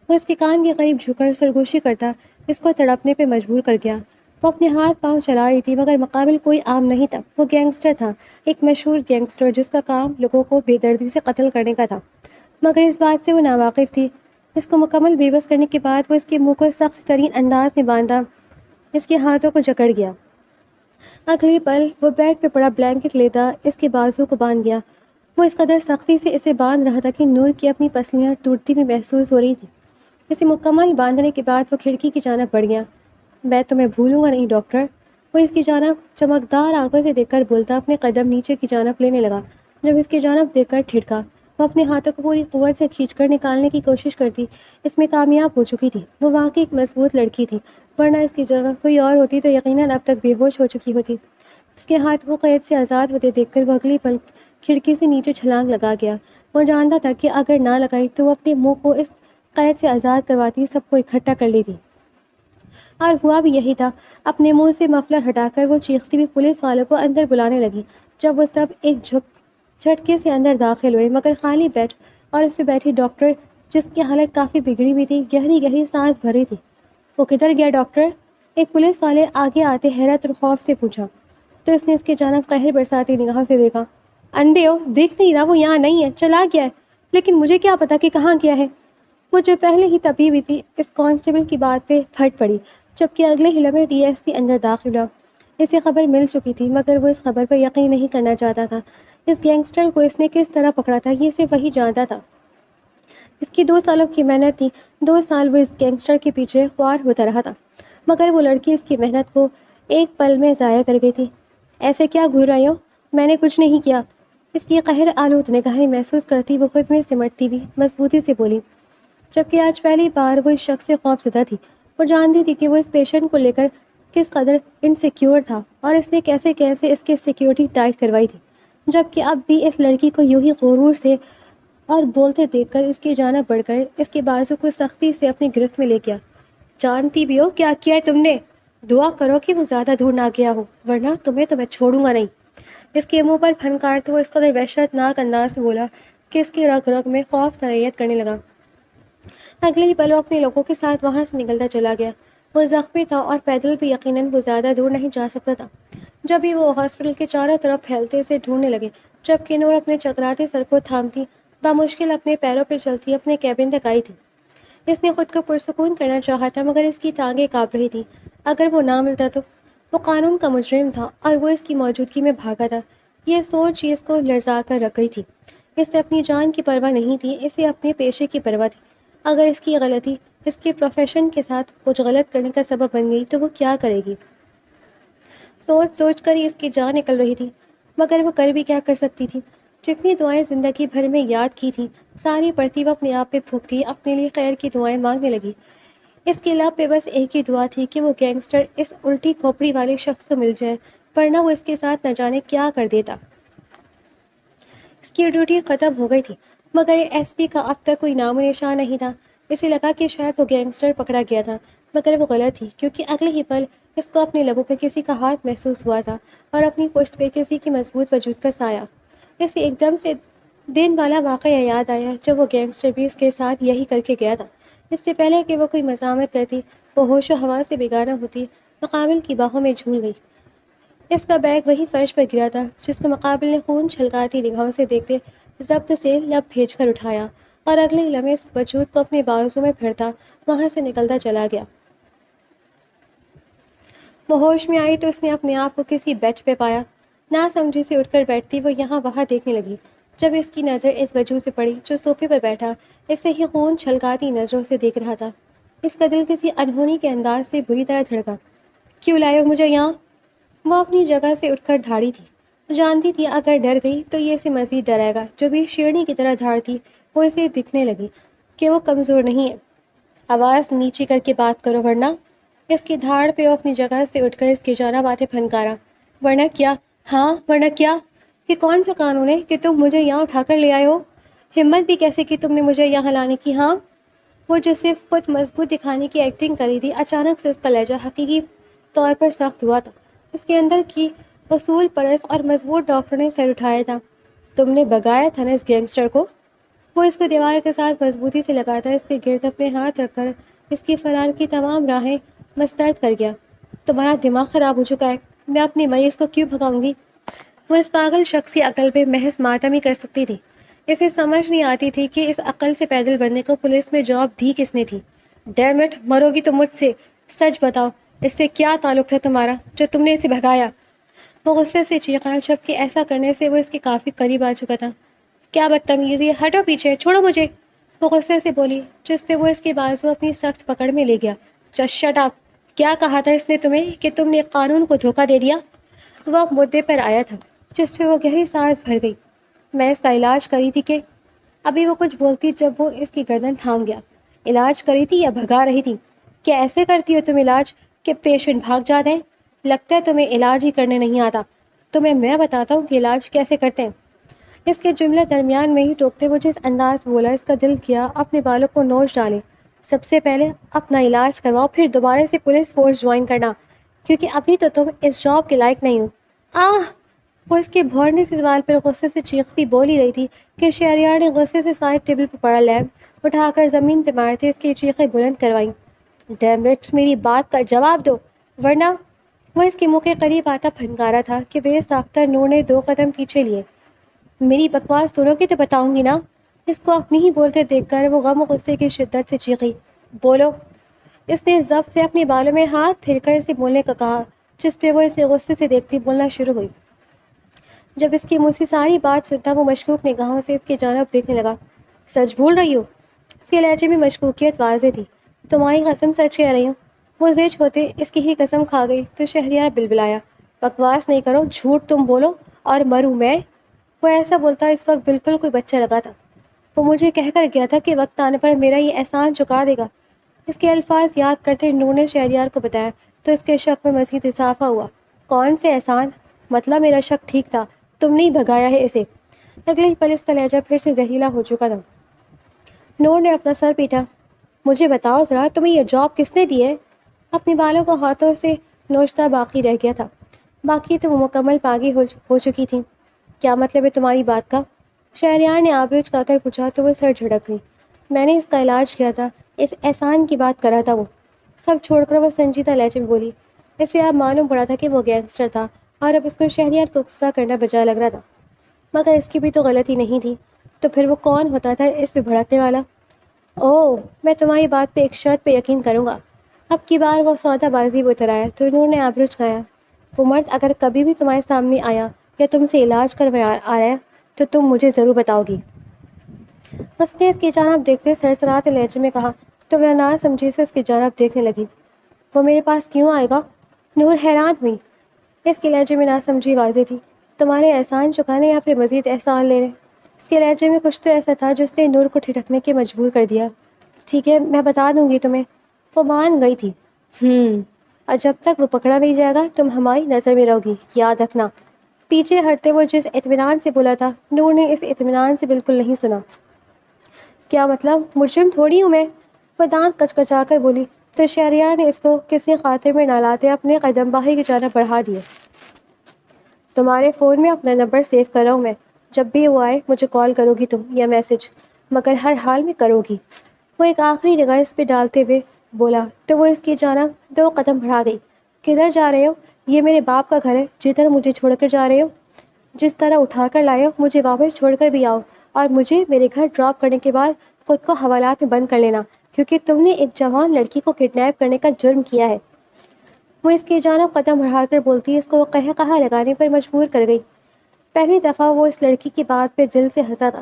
وہ اس کے کان کے قریب جھک کر سرگوشی کرتا اس کو تڑپنے پہ مجبور کر گیا۔ وہ اپنے ہاتھ پاؤں چلا رہی تھی مگر مقابل کوئی عام نہیں تھا، وہ گینگسٹر تھا، ایک مشہور گینگسٹر جس کا کام لوگوں کو بے دردی سے قتل کرنے کا تھا، مگر اس بات سے وہ ناواقف تھی۔ اس کو مکمل بے بس کرنے کے بعد وہ اس کے منہ کو سخت ترین انداز میں باندھا، اس کے ہاتھوں کو جکڑ گیا۔ اگلی پل وہ بیڈ پہ پڑا بلینکٹ لیتا اس کے بازو کو باندھ گیا۔ وہ اس قدر سختی سے اسے باندھ رہا تھا کہ نور کی اپنی پسلیاں ٹوٹتی ہوئی محسوس ہو رہی تھی۔ اسے مکمل باندھنے کے بعد وہ کھڑکی کی جانب بڑھ گیا۔ میں تمہیں بھولوں گا نہیں ڈاکٹر، وہ اس کی جانب چمکدار آنکھوں سے دیکھ کر بولتا اپنے قدم نیچے کی جانب لینے لگا۔ جب اس کی جانب دیکھ کر ٹھٹکا، وہ اپنے ہاتھوں کو پوری قوت سے کھینچ کر نکالنے کی کوشش کرتی، اس میں کامیاب ہو چکی تھی۔ وہ واقعی ایک مضبوط لڑکی تھی، ورنہ اس کی جگہ کوئی اور ہوتی تو یقیناً اب تک بے ہوش ہو چکی ہوتی۔ اس کے ہاتھ وہ قید سے آزاد ہوتے دیکھ کر وہ اگلی پل کھڑکی سے نیچے چھلانگ لگا گیا۔ وہ جانتا تھا کہ اگر نہ لگائی تو وہ اپنے منہ کو اس قید سے آزاد کرواتی سب کو اکٹھا کر لیتی، اور ہوا بھی یہی تھا۔ اپنے منہ سے مفلر ہٹا کر وہ چیختی ہوئی پولیس والوں کو اندر بلانے لگی۔ جب وہ سب ایک جھٹکے سے اندر داخل ہوئے، مگر خالی بیڈ اور اس پہ بیٹھی ڈاکٹر، جس کی حالت کافی بگڑی ہوئی تھی، گہری گہری سانس بھر رہی تھی۔ وہ کدھر گیا ڈاکٹر؟ ایک پولیس والے آگے آتے حیرت اور خوف سے پوچھا، تو اس نے اس کی جانب قہر برساتی نگاہوں سے دیکھا۔ اندھے ہو، دیکھ نہیں رہا وہ یہاں نہیں ہے، چلا گیا ہے، لیکن مجھے کیا پتا کہ کہاں گیا ہے۔ وہ جو پہلے ہی تپی ہوئی تھی اس کانسٹیبل کی بات پہ پھٹ پڑی، جبکہ اگلے ہی لمحے ڈی ایس پی اندر داخل ہوا۔ اسے خبر مل چکی تھی، مگر وہ اس خبر پر یقین نہیں کرنا چاہتا تھا۔ اس گینگسٹر کو اس نے کس طرح پکڑا تھا یہ صرف وہی جانتا تھا۔ اس کی 2 سالوں کی محنت تھی، 2 سال وہ اس گینگسٹر کے پیچھے خوار ہوتا رہا تھا، مگر وہ لڑکی اس کی محنت کو ایک پل میں ضائع کر گئی تھی۔ ایسے کیا گھور رہی ہو؟ میں نے کچھ نہیں کیا، اس کی قہر آلود نگاہیں محسوس کرتی وہ خود میں سمٹتی ہوئی مضبوطی سے بولی، جبکہ آج پہلی بار وہ اس شخص سے خوف زدہ تھی۔ وہ جانتی تھی کہ وہ اس پیشنٹ کو لے کر کس قدر انسیکیور تھا، اور اس نے کیسے کیسے اس کی سیکیورٹی ٹائٹ کروائی تھی، جبکہ اب بھی اس لڑکی کو یوں ہی غرور سے اور بولتے دیکھ کر اس کی جانب بڑھ کر اس کے بازو کو سختی سے اپنی گرفت میں لے گیا۔ جانتی بھی ہو کیا کیا ہے تم نے؟ دعا کرو کہ وہ زیادہ دور نہ گیا ہو، ورنہ تمہیں تو میں چھوڑوں گا نہیں۔ اس کے منہ پر پھنکارتے وہ اس قدر وحشت ناک انداز میں بولا کہ اس کی رگ رگ میں خوف سرایت کرنے لگا۔ اگلے ہی پل وہ اپنے لوگوں کے ساتھ وہاں سے نکلتا چلا گیا۔ وہ زخمی تھا اور پیدل بھی یقیناً وہ زیادہ دور نہیں جا سکتا تھا۔ جب بھی وہ ہاسپٹل کے چاروں طرف پھیلتے سے ڈھونڈنے لگے، جبکہ نور اپنے چکراتے سر کو تھامتی بامشکل اپنے پیروں پر چلتی اپنے کیبن تک آئی تھی۔ اس نے خود کو پرسکون کرنا چاہا تھا، مگر اس کی ٹانگیں کانپ رہی تھیں۔ اگر وہ نہ ملتا تو وہ قانون کا مجرم تھا اور وہ اس کی موجودگی میں بھاگا تھا۔ یہ سوچ اس کو لرزا کر رکھ گئی تھی۔ اسے اپنی جان کی پرواہ نہیں تھی، اسے اپنے پیشے کی پرواہ تھی۔ اگر اس کی غلطی اس کے پروفیشن کے ساتھ کچھ غلط کرنے کا سبب بن گئی تو وہ کیا کرے گی؟ سوچ سوچ کر ہی اس کی جان نکل رہی تھی، مگر وہ کر بھی کیا کر سکتی تھی؟ جتنی دعائیں زندگی بھر میں یاد کی تھیں ساری پڑھتی وہ اپنے آپ پہ پھونکتی، اپنے لیے خیر کی دعائیں مانگنے لگی۔ اس کے لب پہ بس ایک ہی دعا تھی کہ وہ گینگسٹر اس الٹی کھوپڑی والے شخص کو مل جائے، ورنہ وہ اس کے ساتھ نہ جانے کیا کر دیتا۔ اس کی ڈیوٹی ختم ہو گئی تھی، مگر ایس پی کا اب تک کوئی نام و نشان نہیں تھا۔ اسے لگا کہ شاید وہ گینگسٹر پکڑا گیا تھا، مگر وہ غلط تھی، کیونکہ اگلے ہی پل اس کو اپنے لبوں پہ کسی کا ہاتھ محسوس ہوا تھا اور اپنی پشت پہ کسی کی مضبوط وجود کا سایہ۔ اسے ایک دم سے دن والا واقعہ یاد آیا جب وہ گینگسٹر بھی اس کے ساتھ یہی کر کے گیا تھا۔ اس سے پہلے کہ وہ کوئی مزاحمت کرتی، وہ ہوش و ہوا سے بیگانہ ہوتی، مقابل کی باہوں میں جھول گئی۔ اس کا بیگ وہی فرش پر گرا تھا جس کو مقابل نے خون چھلکاتی نگاہوں سے دیکھتے ضبط سے لب بھیج کر اٹھایا، اور اگلے لمحے اس وجود کو اپنے بازو میں پھرتا وہاں سے نکلتا چلا گیا۔ وہ ہوش میں آئی تو اس نے اپنے آپ کو کسی بیڈ پہ پایا۔ نہ سمجھی سے اٹھ کر بیٹھتی وہ یہاں وہاں دیکھنے لگی، جب اس کی نظر اس وجود پہ پڑی جو صوفے پر بیٹھا اسے ہی خون چھلکاتی نظروں سے دیکھ رہا تھا۔ اس کا دل کسی انہونی کے انداز سے بری طرح دھڑکا۔ کیوں لائے ہو مجھے یہاں؟ وہ اپنی جگہ سے اٹھ کر دھاڑی تھی، جانتی تھی اگر ڈر گئی تو یہ اسے مزید ڈرائے گا۔ جو بھی شیرنی کی طرح دھاڑ تھی وہ اسے دکھنے لگی کہ وہ کمزور نہیں ہے۔ آواز نیچی کر کے بات کرو ورنہ۔ اس کی دھاڑ پہ وہ اپنی جگہ سے اٹھ کر اس کی جانب آتے پھنکارا، ورنہ کیا؟ ہاں ورنہ کیا؟ یہ کون سا قانون ہے کہ تم مجھے یہاں اٹھا کر لے آئے ہو؟ ہمت بھی کیسے کی تم نے مجھے یہاں لانے کی؟ ہاں؟ وہ جو صرف خود مضبوط دکھانے کی ایکٹنگ کری تھی، اچانک سے اس کا لہجہ حقیقی طور پر سخت ہوا تھا۔ اس کے اندر کی اصول پرست اور مضبوط ڈاکٹر نے سر اٹھایا تھا۔ تم نے بگایا تھا نا اس گینگسٹر کو؟ وہ اس کو دیوار کے ساتھ مضبوطی سے لگاتا اس کے گرد اپنے ہاتھ رکھ کر اس کی فرار کی تمام راہیں مسترد کر گیا۔ تمہارا دماغ خراب ہو چکا ہے، میں اپنی مریض کو کیوں بھگاؤں گی؟ وہ اس پاگل شخص کی عقل پہ محض ماتم ہی کر سکتی تھی۔ اسے سمجھ نہیں آتی تھی کہ اس عقل سے پیدل بننے کو پولیس میں جاب دی کس نے تھی۔ ڈیم اٹ، مرو گی تم مجھ سے، سچ بتاؤ اس سے کیا تعلق تھا تمہارا جو تم نے اسے بھگایا؟ وہ غصے سے چیخا جبکہ ایسا کرنے سے وہ اس کے کافی قریب آ چکا تھا۔ کیا بدتمیزی ہے، ہٹو پیچھے، چھوڑو مجھے، وہ غصے سے بولی، جس پہ وہ اس کے بازو اپنی سخت پکڑ میں لے گیا۔ جسٹ شٹ اپ، کیا کہا تھا اس نے تمہیں کہ تم نے قانون کو دھوکہ دے دیا؟ وہ اب مدعے پر آیا تھا جس پہ وہ گہری سانس بھر گئی۔ میں اس کا علاج کری تھی کہ ابھی وہ کچھ بولتی جب وہ اس کی گردن تھام گیا۔ علاج کری تھی یا بھگا رہی تھی؟ کیا ایسے کرتی ہو تم علاج کہ پیشنٹ بھاگ جاتے ہیں؟ لگتا ہے تمہیں علاج ہی کرنے نہیں آتا۔ تمہیں میں بتاتا ہوں کہ علاج کیسے کرتے ہیں۔ اس کے جملے درمیان میں ہی ٹوکتے وہ جس انداز بولا اس کا دل کیا اپنے بالوں کو نوچ ڈالے۔ سب سے پہلے اپنا علاج کرواؤ، پھر دوبارہ سے پولیس فورس جوائن کرنا، کیونکہ ابھی تو تم اس جاب کے لائق نہیں ہو۔ وہ اس کے بھورنے سے سوال پر غصے سے چیختی بول ہی رہی تھی کہ شہریار نے غصے سے سائڈ ٹیبل پر پڑا لیمپ اٹھا کر زمین پہ مارتے اس کی چیخیں بلند کروائیں۔ ڈیم اٹ، میری بات کا جواب دو ورنہ، وہ اس کے منہ کے قریب آتا پھنکارا تھا کہ بے ساختہ نور نے 2 قدم پیچھے لیے۔ میری بکواس سنو گی تو بتاؤں گی نا۔ اس کو اپنی ہی بولتے دیکھ کر وہ غم و غصے کی شدت سے چیخی، بولو۔ اس نے ضبط سے اپنے بالوں میں ہاتھ پھیر کر اسے بولنے کا کہا، جس پہ وہ اسے غصے سے دیکھتی بولنا شروع ہوئی۔ جب اس کی منہ سے ساری بات سنتا وہ مشکوک نگاہوں سے اس کی جانب دیکھنے لگا۔ سچ بول رہی ہو؟ اس کے لہجے میں مشکوکیت واضح تھی۔ تمہاری قسم سچ کہہ رہی ہوں۔ وہ زیج ہوتے اس کی ہی قسم کھا گئی تو شہریار بلبلایا، بکواس نہیں کرو، جھوٹ تم بولو اور مروں میں۔ وہ ایسا بولتا اس وقت بالکل کوئی بچہ لگا تھا۔ وہ مجھے کہہ کر گیا تھا کہ وقت آنے پر میرا یہ احسان چکا دے گا۔ اس کے الفاظ یاد کرتے نور نے شہریار کو بتایا تو اس کے شک میں مزید اضافہ ہوا۔ کون سے احسان؟ مطلب میرا شک ٹھیک تھا، تم نے بھگایا ہے اسے۔ اگلے ہی پل اس کا لہجہ پھر سے زہریلا ہو چکا تھا۔ نور نے اپنا سر پیٹا۔ مجھے بتاؤ ذرا، تمہیں یہ جاب کس نے دی ہے؟ اپنے بالوں کو ہاتھوں سے نوچتا باقی رہ گیا تھا، باقی تو وہ مکمل پاگی ہو چکی تھی۔ کیا مطلب ہے تمہاری بات کا؟ شہریار نے آبرو چکا کر پوچھا تو وہ سر جھڑک گئی۔ میں نے اس کا علاج کیا تھا، اس احسان کی بات کرا تھا وہ۔ سب چھوڑ کر وہ سنجیدہ لہجے میں بولی۔ اسے اب معلوم پڑا تھا کہ وہ گینگسٹر تھا اور اب اس کو شہریار کو غصہ کرنا بجا لگ رہا تھا، مگر اس کی بھی تو غلطی نہیں تھی۔ تو پھر وہ کون ہوتا تھا اس پہ بھڑکنے والا؟ اوہ، میں تمہاری بات پہ ایک شرط پہ یقین کروں گا۔ اب کی بار وہ سودا بازی میں اتر آیا تو نور نے آبرو چکایا۔ وہ مرد اگر کبھی بھی تمہارے سامنے آیا یا تم سے علاج کروایا آیا تو تم مجھے ضرور بتاؤ گی۔ اس نے اس کی جانب دیکھتے سرسراتے لہجے میں کہا تو وہ نہ سمجھی سے اس کی جانب دیکھنے لگی۔ وہ میرے پاس کیوں آئے گا؟ نور حیران ہوئی۔ اس کے لہجے میں نہ سمجھی واضح تھی۔ تمہارے احسان چکانے یا پھر مزید احسان لینے؟ اس کے لہجے میں کچھ تو ایسا تھا جس نے نور کو ٹھٹکنے کے مجبور کر دیا۔ ٹھیک ہے، میں بتا دوں گی تمہیں، وہ مان گئی تھی۔ اور جب تک وہ پکڑا نہیں جائے گا تم ہماری نظر میں رہو گی، یاد رکھنا۔ پیچھے ہٹتے وہ جس اطمینان سے بولا تھا نور نے اس اطمینان سے بالکل نہیں سنا۔ کیا مطلب؟ مجرم تھوڑی ہوں میں، وہ دانت کچکچا کر بولی تو شہریار نے اس کو کسی خاطر میں نہ لاتے اپنے قدم باہی کی جانب بڑھا دیے۔ تمہارے فون میں اپنا نمبر سیو کر رہا ہوں میں، جب بھی وہ آئے مجھے کال کرو گی تم یا میسج، مگر ہر حال میں کرو گی۔ وہ ایک آخری نگاہ اس پہ ڈالتے ہوئے بولا تو وہ اس کی جانب 2 قدم بڑھا گئی۔ کدھر جا رہے ہو؟ یہ میرے باپ کا گھر ہے، جدھر مجھے چھوڑ کر جا رہے ہو؟ جس طرح اٹھا کر لائے ہو مجھے واپس چھوڑ کر بھی آؤ، اور مجھے میرے گھر ڈراپ کرنے کے بعد خود کو حوالات میں بند کر لینا، کیونکہ تم نے ایک جوان لڑکی کو کڈنیپ کرنے کا جرم کیا ہے۔ وہ اس کی جانب قدم بڑھا کر بولتی اس کو قہقہا لگانے پر مجبور کر گئی۔ پہلی دفعہ وہ اس لڑکی کی بات پہ دل سے ہنسا تھا۔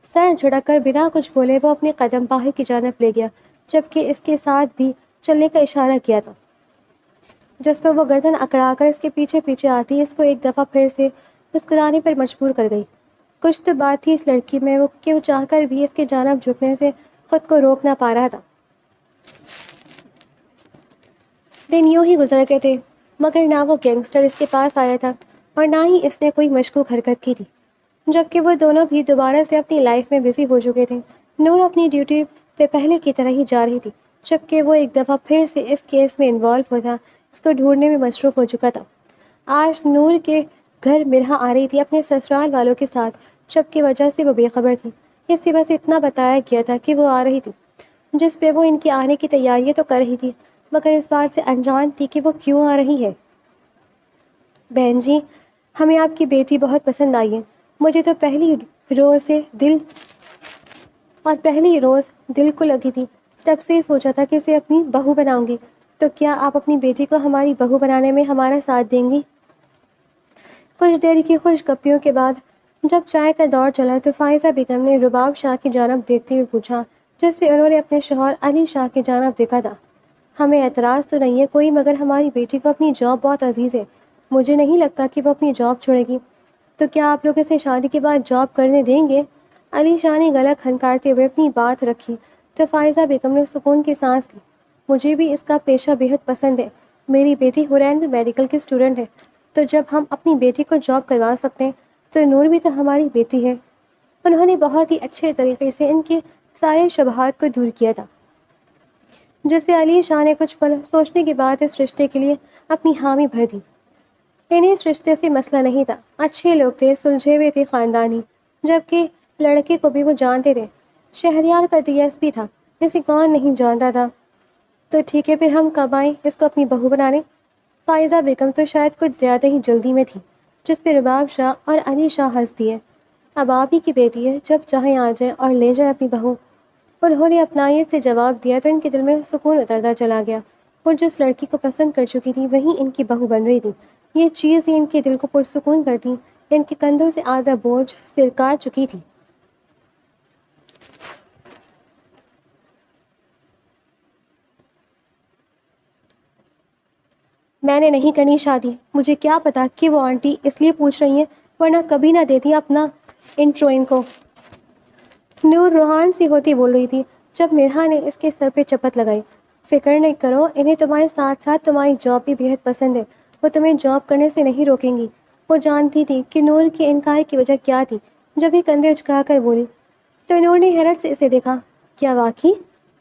سر جھڑک کر بنا کچھ بولے وہ اپنے قدم باہر کی جانب لے گیا، جبکہ اس کے ساتھ بھی چلنے کا اشارہ کیا تھا، جس پر وہ گردن اکڑا کر اس کے پیچھے پیچھے آتی اس کو ایک دفعہ پھر سے مسکرانے پر مجبور کر گئی۔ کچھ تو بات تھی اس لڑکی میں، وہ کیوں چاہ کر بھی اس کی جانب جھکنے سے خود کو روک نہ پا رہا تھا۔ دن یوں ہی گزر گئے تھے، مگر نہ وہ گینگسٹر اس کے پاس آیا تھا اور نہ ہی اس نے کوئی مشکوک حرکت کی تھی، جبکہ وہ دونوں بھی دوبارہ سے اپنی لائف میں بزی ہو چکے تھے۔ نور اپنی ڈیوٹی پہ پہلے کی طرح ہی جا رہی تھی، جبکہ وہ ایک دفعہ پھر سے اس کیس میں انوالو ہوتا اس کو ڈھونڈنے میں مصروف ہو چکا تھا۔ آج نور کے گھر مرحا آ رہی تھی اپنے سسرال والوں کے ساتھ، جبکہ وجہ سے وہ بے خبر تھی۔ اس سے بس اتنا بتایا گیا تھا کہ وہ آ رہی تھی، جس پہ وہ ان کے آنے کی تیاریاں تو کر رہی تھی، مگر اس بات سے انجان تھی کہ وہ کیوں آ رہی ہے۔ بہن جی، ہمیں آپ کی بیٹی بہت پسند آئی ہے۔ مجھے تو پہلی روز دل کو لگی تھی، تب سے ہی سوچا تھا کہ اسے اپنی بہو بناؤں گی۔ تو کیا آپ اپنی بیٹی کو ہماری بہو بنانے میں ہمارا ساتھ دیں گی؟ کچھ دیر کی خوش گپیوں کے بعد جب چائے کا دور چلا تو فائزہ بیگم نے رباب شاہ کی جانب دیکھتے ہوئے پوچھا، جس پہ انہوں نے اپنے شوہر علی شاہ کی جانب دیکھا تھا۔ ہمیں اعتراض تو نہیں ہے کوئی، مگر ہماری بیٹی کو اپنی جاب بہت عزیز ہے، مجھے نہیں لگتا کہ وہ اپنی جاب چھوڑے گی۔ تو کیا آپ لوگ اسے شادی کے بعد جاب کرنے دیں گے؟ علی شاہ نے گلا کھنکارتے ہوئے اپنی بات رکھی تو فائزہ بیگم نے سکون کی سانس لی۔ مجھے بھی اس کا پیشہ بےحد پسند ہے، میری بیٹی حورین بھی میڈیکل کی اسٹوڈنٹ ہے، تو جب ہم اپنی بیٹی کو جاب کروا سکتے ہیں تو نور بھی تو ہماری بیٹی ہے۔ انہوں نے بہت ہی اچھے طریقے سے ان کے سارے شبہات کو دور کیا تھا، جس پہ علی شاہ نے کچھ پل سوچنے کے بعد اس رشتے کے لیے اپنی حامی بھر دی۔ انہیں اس رشتے سے مسئلہ نہیں تھا، اچھے لوگ تھے، سلجھے ہوئے تھے، خاندانی، جبکہ لڑکے کو بھی وہ جانتے تھے، شہریار کا DSP تھا، اسے کون نہیں جانتا تھا۔ تو ٹھیک ہے، پھر ہم کب آئیں اس کو اپنی بہو بنانے؟ فائزہ بیگم تو شاید کچھ زیادہ ہی جلدی میں تھی، جس پہ رباب شاہ اور علی شاہ ہنس دیے۔ اب آپ ہی کی بیٹی ہے، جب چاہیں آ جائے اور لے جائے اپنی بہو۔ انہوں نے اپنائیت سے جواب دیا تو ان کے دل میں سکون اترتا چلا گیا، اور جس لڑکی کو پسند کر چکی تھی وہی ان کی بہو بن رہی تھی۔ یہ چیز ہی ان کے دل کو پرسکون کرتی، ان کے کندھوں سے آدھا بوجھ سرکار چکی تھی۔ میں نے نہیں کرنی شادی، مجھے کیا پتا کہ وہ آنٹی اس لیے پوچھ رہی ہیں، ورنہ کبھی نہ دیتی اپنا انٹرو ان کو۔ نور روحان سی ہوتی بول رہی تھی جب مرحا نے اس کے سر پہ چپت لگائی۔ فکر نہیں کرو، انہیں تمہارے ساتھ ساتھ تمہاری جاب بھی بےحد پسند ہے، وہ تمہیں جاب کرنے سے نہیں روکیں گی۔ وہ جانتی تھی کہ نور کے انکار کی وجہ کیا تھی، جب ہی کندھے اچکا کر بولی تو نور نے حیرت سے اسے دیکھا۔ کیا واقعی؟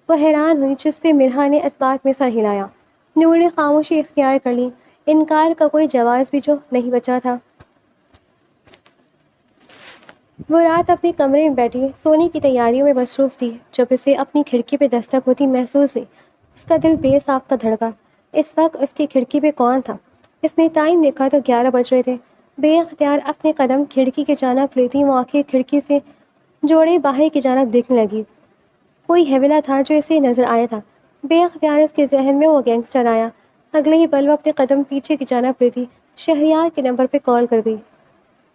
وہ حیران ہوئی، جس پہ مرحا نے اس بات میں سر ہلایا۔ نور نے خاموشی اختیار کر لی، انکار کا کوئی جواز بھی جو نہیں بچا تھا۔ وہ رات اپنے کمرے میں بیٹھی سونے کی تیاریوں میں مصروف تھی جب اسے اپنی کھڑکی پہ دستک ہوتی محسوس ہوئی۔ اس کا دل بے ساختہ دھڑکا۔ اس وقت اس کی کھڑکی پہ کون تھا؟ اس نے ٹائم دیکھا تو 11 بج رہے تھے۔ بے اختیار اپنے قدم کھڑکی کی جانب لیتی وہ آنکھیں کھڑکی سے جوڑے باہر کی جانب دیکھنے لگی۔ کوئی حوالہ تھا جو اسے نظر آیا تھا۔ بے اختیار اس کے ذہن میں وہ گینگسٹر آیا۔ اگلے ہی پل وہ اپنے قدم پیچھے کی جانب لیتی شہریار کے نمبر پہ کال کر گئی،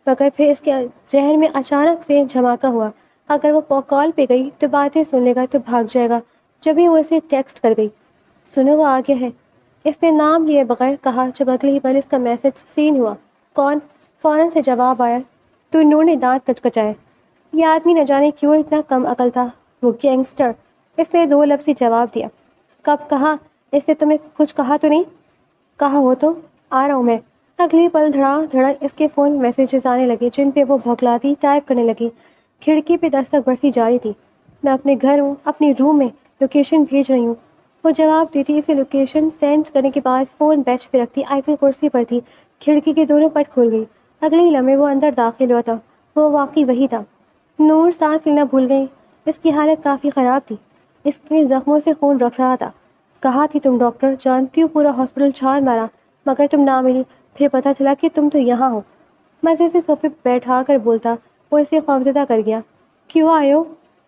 مگر پھر اس کے ذہن میں اچانک سے دھماکہ ہوا۔ اگر وہ کال پہ گئی تو باتیں سن لے گا تو بھاگ جائے گا۔ جب ہی وہ اسے ٹیکسٹ کر گئی، سنو وہ آ گیا ہے، اس نے نام لیے بغیر کہا۔ جب اگلے ہی پل اس کا میسج سین ہوا، کون؟ فوراً سے جواب آیا تو نور نے دانت کچکچائے۔ یہ آدمی نہ جانے کیوں اتنا کم عقل تھا، وہ گینگسٹر۔ اس نے 2 لفظی جواب دیا۔ کب کہا؟ اس نے تمہیں کچھ کہا تو نہیں؟ کہا ہو تو آ رہا ہوں میں۔ اگلے پل دھڑا دھڑا اس کے فون میں میسیجز آنے لگے، جن پہ وہ بھوکلاتی ٹائپ کرنے لگی۔ کھڑکی پہ دستک بڑھتی جا رہی تھی۔ میں اپنے گھر ہوں، اپنی روم میں، لوکیشن بھیج رہی ہوں۔ وہ جواب دیتی، اسے لوکیشن سینڈ کرنے کے بعد فون بیچ پہ رکھتی آئیفل کرسی پر تھی۔ کھڑکی کے دونوں پٹ کھل گئی۔ اگلے ہی لمحے وہ اندر داخل ہوا تھا، وہ واقعی وہی تھا۔ نور سانس لینا بھول گئی، اس کی حالت کافی خراب تھی، اس کے زخموں سے خون رک رہا تھا۔ کہا تھی تم ڈاکٹر، جانتی ہوں پورا ہاسپٹل چھان مارا، مگر تم نہ ملی، پھر پتہ چلا کہ تم تو یہاں ہو۔ مزے سے صوفے پہ بیٹھا کر بولتا وہ اسے خوفزدہ کر گیا۔ کیوں آئے ہو؟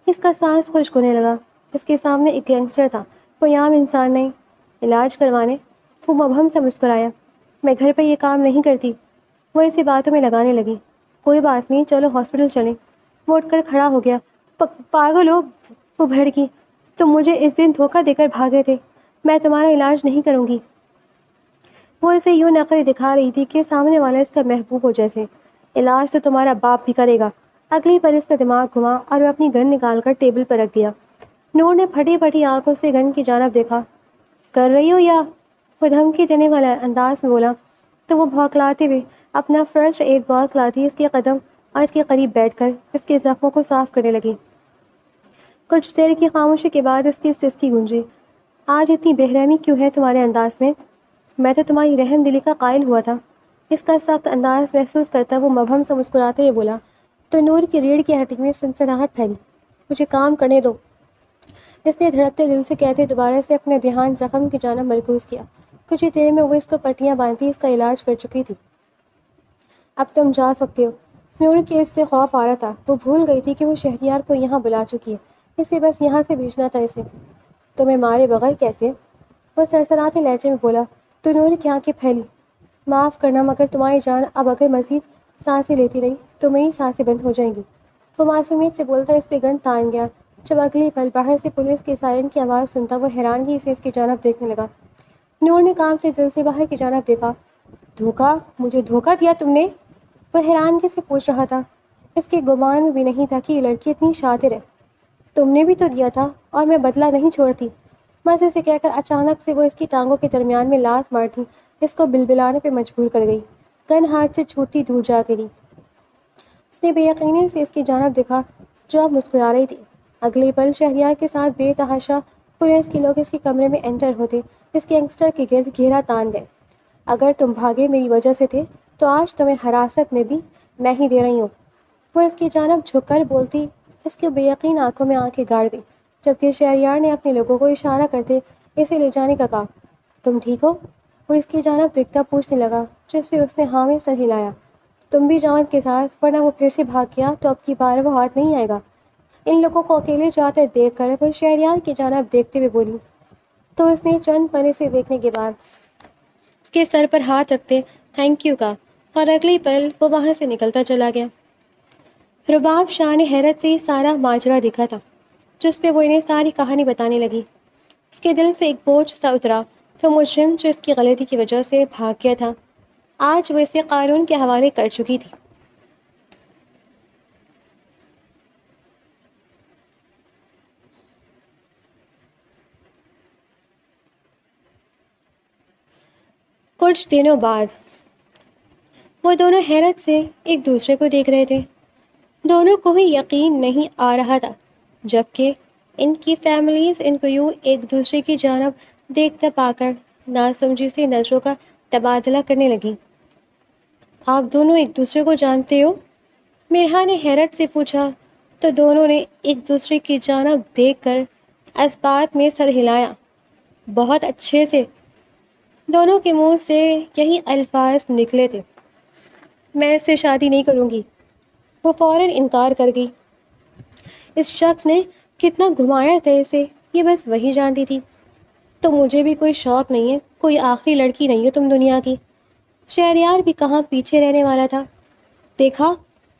اس کا سانس خشک ہونے لگا۔ اس کے سامنے ایک گینگسٹر تھا، کوئی عام انسان نہیں۔ علاج کروانے؟ وہ مبہم سے مسکرایا۔ میں گھر پہ یہ کام نہیں کرتی۔ وہ اسے باتوں میں لگانے لگی۔ کوئی بات نہیں، چلو ہاسپٹل چلیں۔ وہ اٹھ کر کھڑا ہو گیا۔ پاگل ہو؟ وہ بھڑکی۔ تم مجھے اس دن دھوکہ دے کر بھاگے تھے، میں تمہارا علاج نہیں کروں گی۔ وہ اسے یوں نقل دکھا رہی تھی کہ سامنے والا اس کا محبوب ہو جیسے۔ علاج تو تمہارا باپ بھی کرے گا۔ اگلی پل اس کا دماغ گھما اور وہ اپنی گن نکال کر ٹیبل پر رکھ دیا۔ نور نے پھٹی پھٹی آنکھوں سے گن کی جانب دیکھا۔ کر رہی ہو یا؟ وہ دھمکی دینے والا انداز میں بولا تو وہ بھوکلاتے ہوئے اپنا فرسٹ ایڈ باکس لاتی اس کے قدم اور اس کے قریب بیٹھ کر اس کے زخموں کو صاف کرنے لگی۔ کچھ دیر کی خاموشی کے بعد اس کی سسکی گونجی۔ آج اتنی بے رحمی کیوں ہے تمہارے انداز میں؟ میں تو تمہاری رحم دلی کا قائل ہوا تھا۔ اس کا سخت انداز محسوس کرتا وہ مبہم سے مسکراتے ہوئے بولا تو نور کی ریڑھ کی ہڈی میں سنسناہٹ پھیلی۔ مجھے کام کرنے دو، اس نے دھڑکتے دل سے کہتے دوبارہ سے اپنے دھیان زخم کی جانب مرکوز کیا۔ کچھ ہی دیر میں وہ اس کو پٹیاں باندھتی اس کا علاج کر چکی تھی۔ اب تم جا سکتے ہو۔ نور کے اس سے خوف آ رہا تھا، وہ بھول گئی تھی کہ وہ شہریار کو یہاں بلا چکی ہے، اسے بس یہاں سے بھیجنا تھا اسے۔ تمہیں مارے بغیر کیسے؟ وہ سرسراتے لہجے میں بولا تو نور کی آنکھیں پھیلی۔ معاف کرنا مگر تمہاری جان اب اگر مزید سانسیں لیتی رہی تو میری سانسیں بند ہو جائیں گی۔ وہ معصومیت سے بولتا اس پہ گن تان گیا۔ جب اگلے پل باہر سے پولیس کے سائرن کی آواز سنتا وہ حیرانگی سے اس کی جانب دیکھنے لگا۔ نور نے کانپتے دل سے باہر کی جانب دیکھا۔ دھوکا؟ مجھے دھوکا دیا تم نے؟ وہ حیرانگی سے پوچھ رہا تھا۔ اس کے گمان میں بھی نہیں تھا کہ یہ لڑکی اتنی شاطر ہے۔ تم نے بھی تو دیا تھا اور میں بدلہ نہیں چھوڑتی، مزے سے کہہ کر اچانک سے وہ اس کی ٹانگوں کے درمیان میں لات مارتی اس کو بلبلانے پہ مجبور کر گئی۔ گن ہاتھ سے چھوٹتی دور جا گری۔ اس نے بے یقینی سے اس کی جانب دیکھا جو اب مسکرا رہی تھی۔ اگلے پل شہریار کے ساتھ بے تحاشا پولیس کے لوگ اس کے کمرے میں انٹر ہوتے اس کے گینگسٹر کے گرد گھیرا تان گئے۔ اگر تم بھاگے میری وجہ سے تھے تو آج تمہیں حراست میں بھی میں ہی دے رہی ہوں، وہ اس کی جانب جھک کر بولتی اس کے بے یقین آنکھوں میں آنکھیں گاڑ گئی، جبکہ شہریار نے اپنے لوگوں کو اشارہ کرتے اسے لے جانے کا کہا۔ تم ٹھیک ہو؟ وہ اس کی جانب دیکھتا پوچھنے لگا، جس پہ اس نے ہاں میں سر ہلایا۔ تم بھی جاؤ ان کے ساتھ ورنہ وہ پھر سے بھاگ گیا تو اب کی بار وہ ہاتھ نہیں آئے گا۔ ان لوگوں کو اکیلے جاتے دیکھ کر وہ شہریار کی جانب دیکھتے ہوئے بولی، تو اس نے چند پل سے دیکھنے کے بعد اس کے سر پر ہاتھ رکھتے تھینک یو کہا اور اگلی پل وہ وہاں سے نکلتا چلا گیا۔ رباب شاہ نے حیرت سے سارا ماجرا دیکھا تھا، جس پہ وہ انہیں ساری کہانی بتانے لگی۔ اس کے دل سے ایک بوجھ سا اترا تو مجرم جو اس کی غلطی کی وجہ سے بھاگ گیا تھا آج وہ اسے قانون کے حوالے کر چکی تھی۔ کچھ دنوں بعد وہ دونوں حیرت سے ایک دوسرے کو دیکھ رہے تھے۔ دونوں کو ہی یقین نہیں آ رہا تھا، جبکہ ان کی فیملیز ان کو یوں ایک دوسرے کی جانب دیکھتا پا کر ناسمجھی سے نظروں کا تبادلہ کرنے لگیں۔ آپ دونوں ایک دوسرے کو جانتے ہو؟ مرحا نے حیرت سے پوچھا تو دونوں نے ایک دوسرے کی جانب دیکھ کر اس بات میں سر ہلایا۔ بہت اچھے سے، دونوں کے منہ سے یہی الفاظ نکلے تھے۔ میں اس سے شادی نہیں کروں گی، وہ فوراً انکار کر گئی۔ اس شخص نے کتنا گھمایا تھا اسے یہ بس وہی جانتی تھی۔ تو مجھے بھی کوئی شوق نہیں ہے، کوئی آخری لڑکی نہیں ہو تم دنیا کی۔ شہریار بھی کہاں پیچھے رہنے والا تھا۔ دیکھا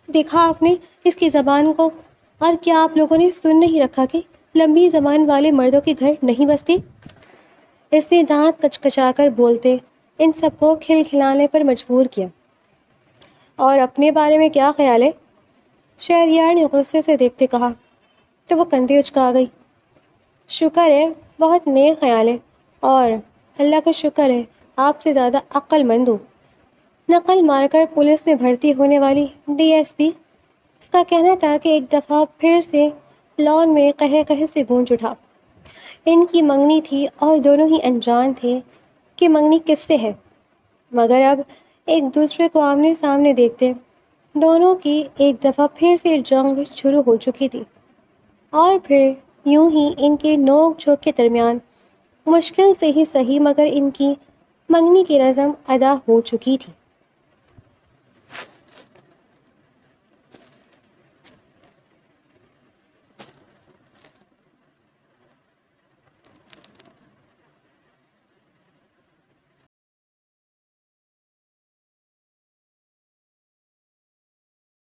دیکھا آپ نے اس کی زبان کو، اور کیا آپ لوگوں نے سن نہیں رکھا کہ لمبی زبان والے مردوں کے گھر نہیں بستے؟ اس نے دانت کچکچا کر بولتے ان سب کو کھلکھلانے پر مجبور کیا۔ اور اپنے بارے میں کیا خیال ہے؟ شہریار نے غصے سے دیکھتے کہا تو وہ کندھے اچکا گئی۔ شکر ہے، بہت نیک خیال ہے، اور اللہ کا شکر ہے آپ سے زیادہ عقل مند ہوں۔ نقل مار کر پولیس میں بھرتی ہونے والی ڈی ایس پی، اس کا کہنا تھا کہ ایک دفعہ پھر سے لان میں قہقہ سے گونج اٹھا۔ ان کی منگنی تھی اور دونوں ہی انجان تھے کہ منگنی کس سے ہے، مگر اب ایک دوسرے کو آمنے سامنے دیکھتے دونوں کی ایک دفعہ پھر سے جنگ شروع ہو چکی تھی، اور پھر یوں ہی ان کے نوک جھوک کے درمیان مشکل سے ہی صحیح مگر ان کی منگنی کی رسم ادا ہو چکی تھی۔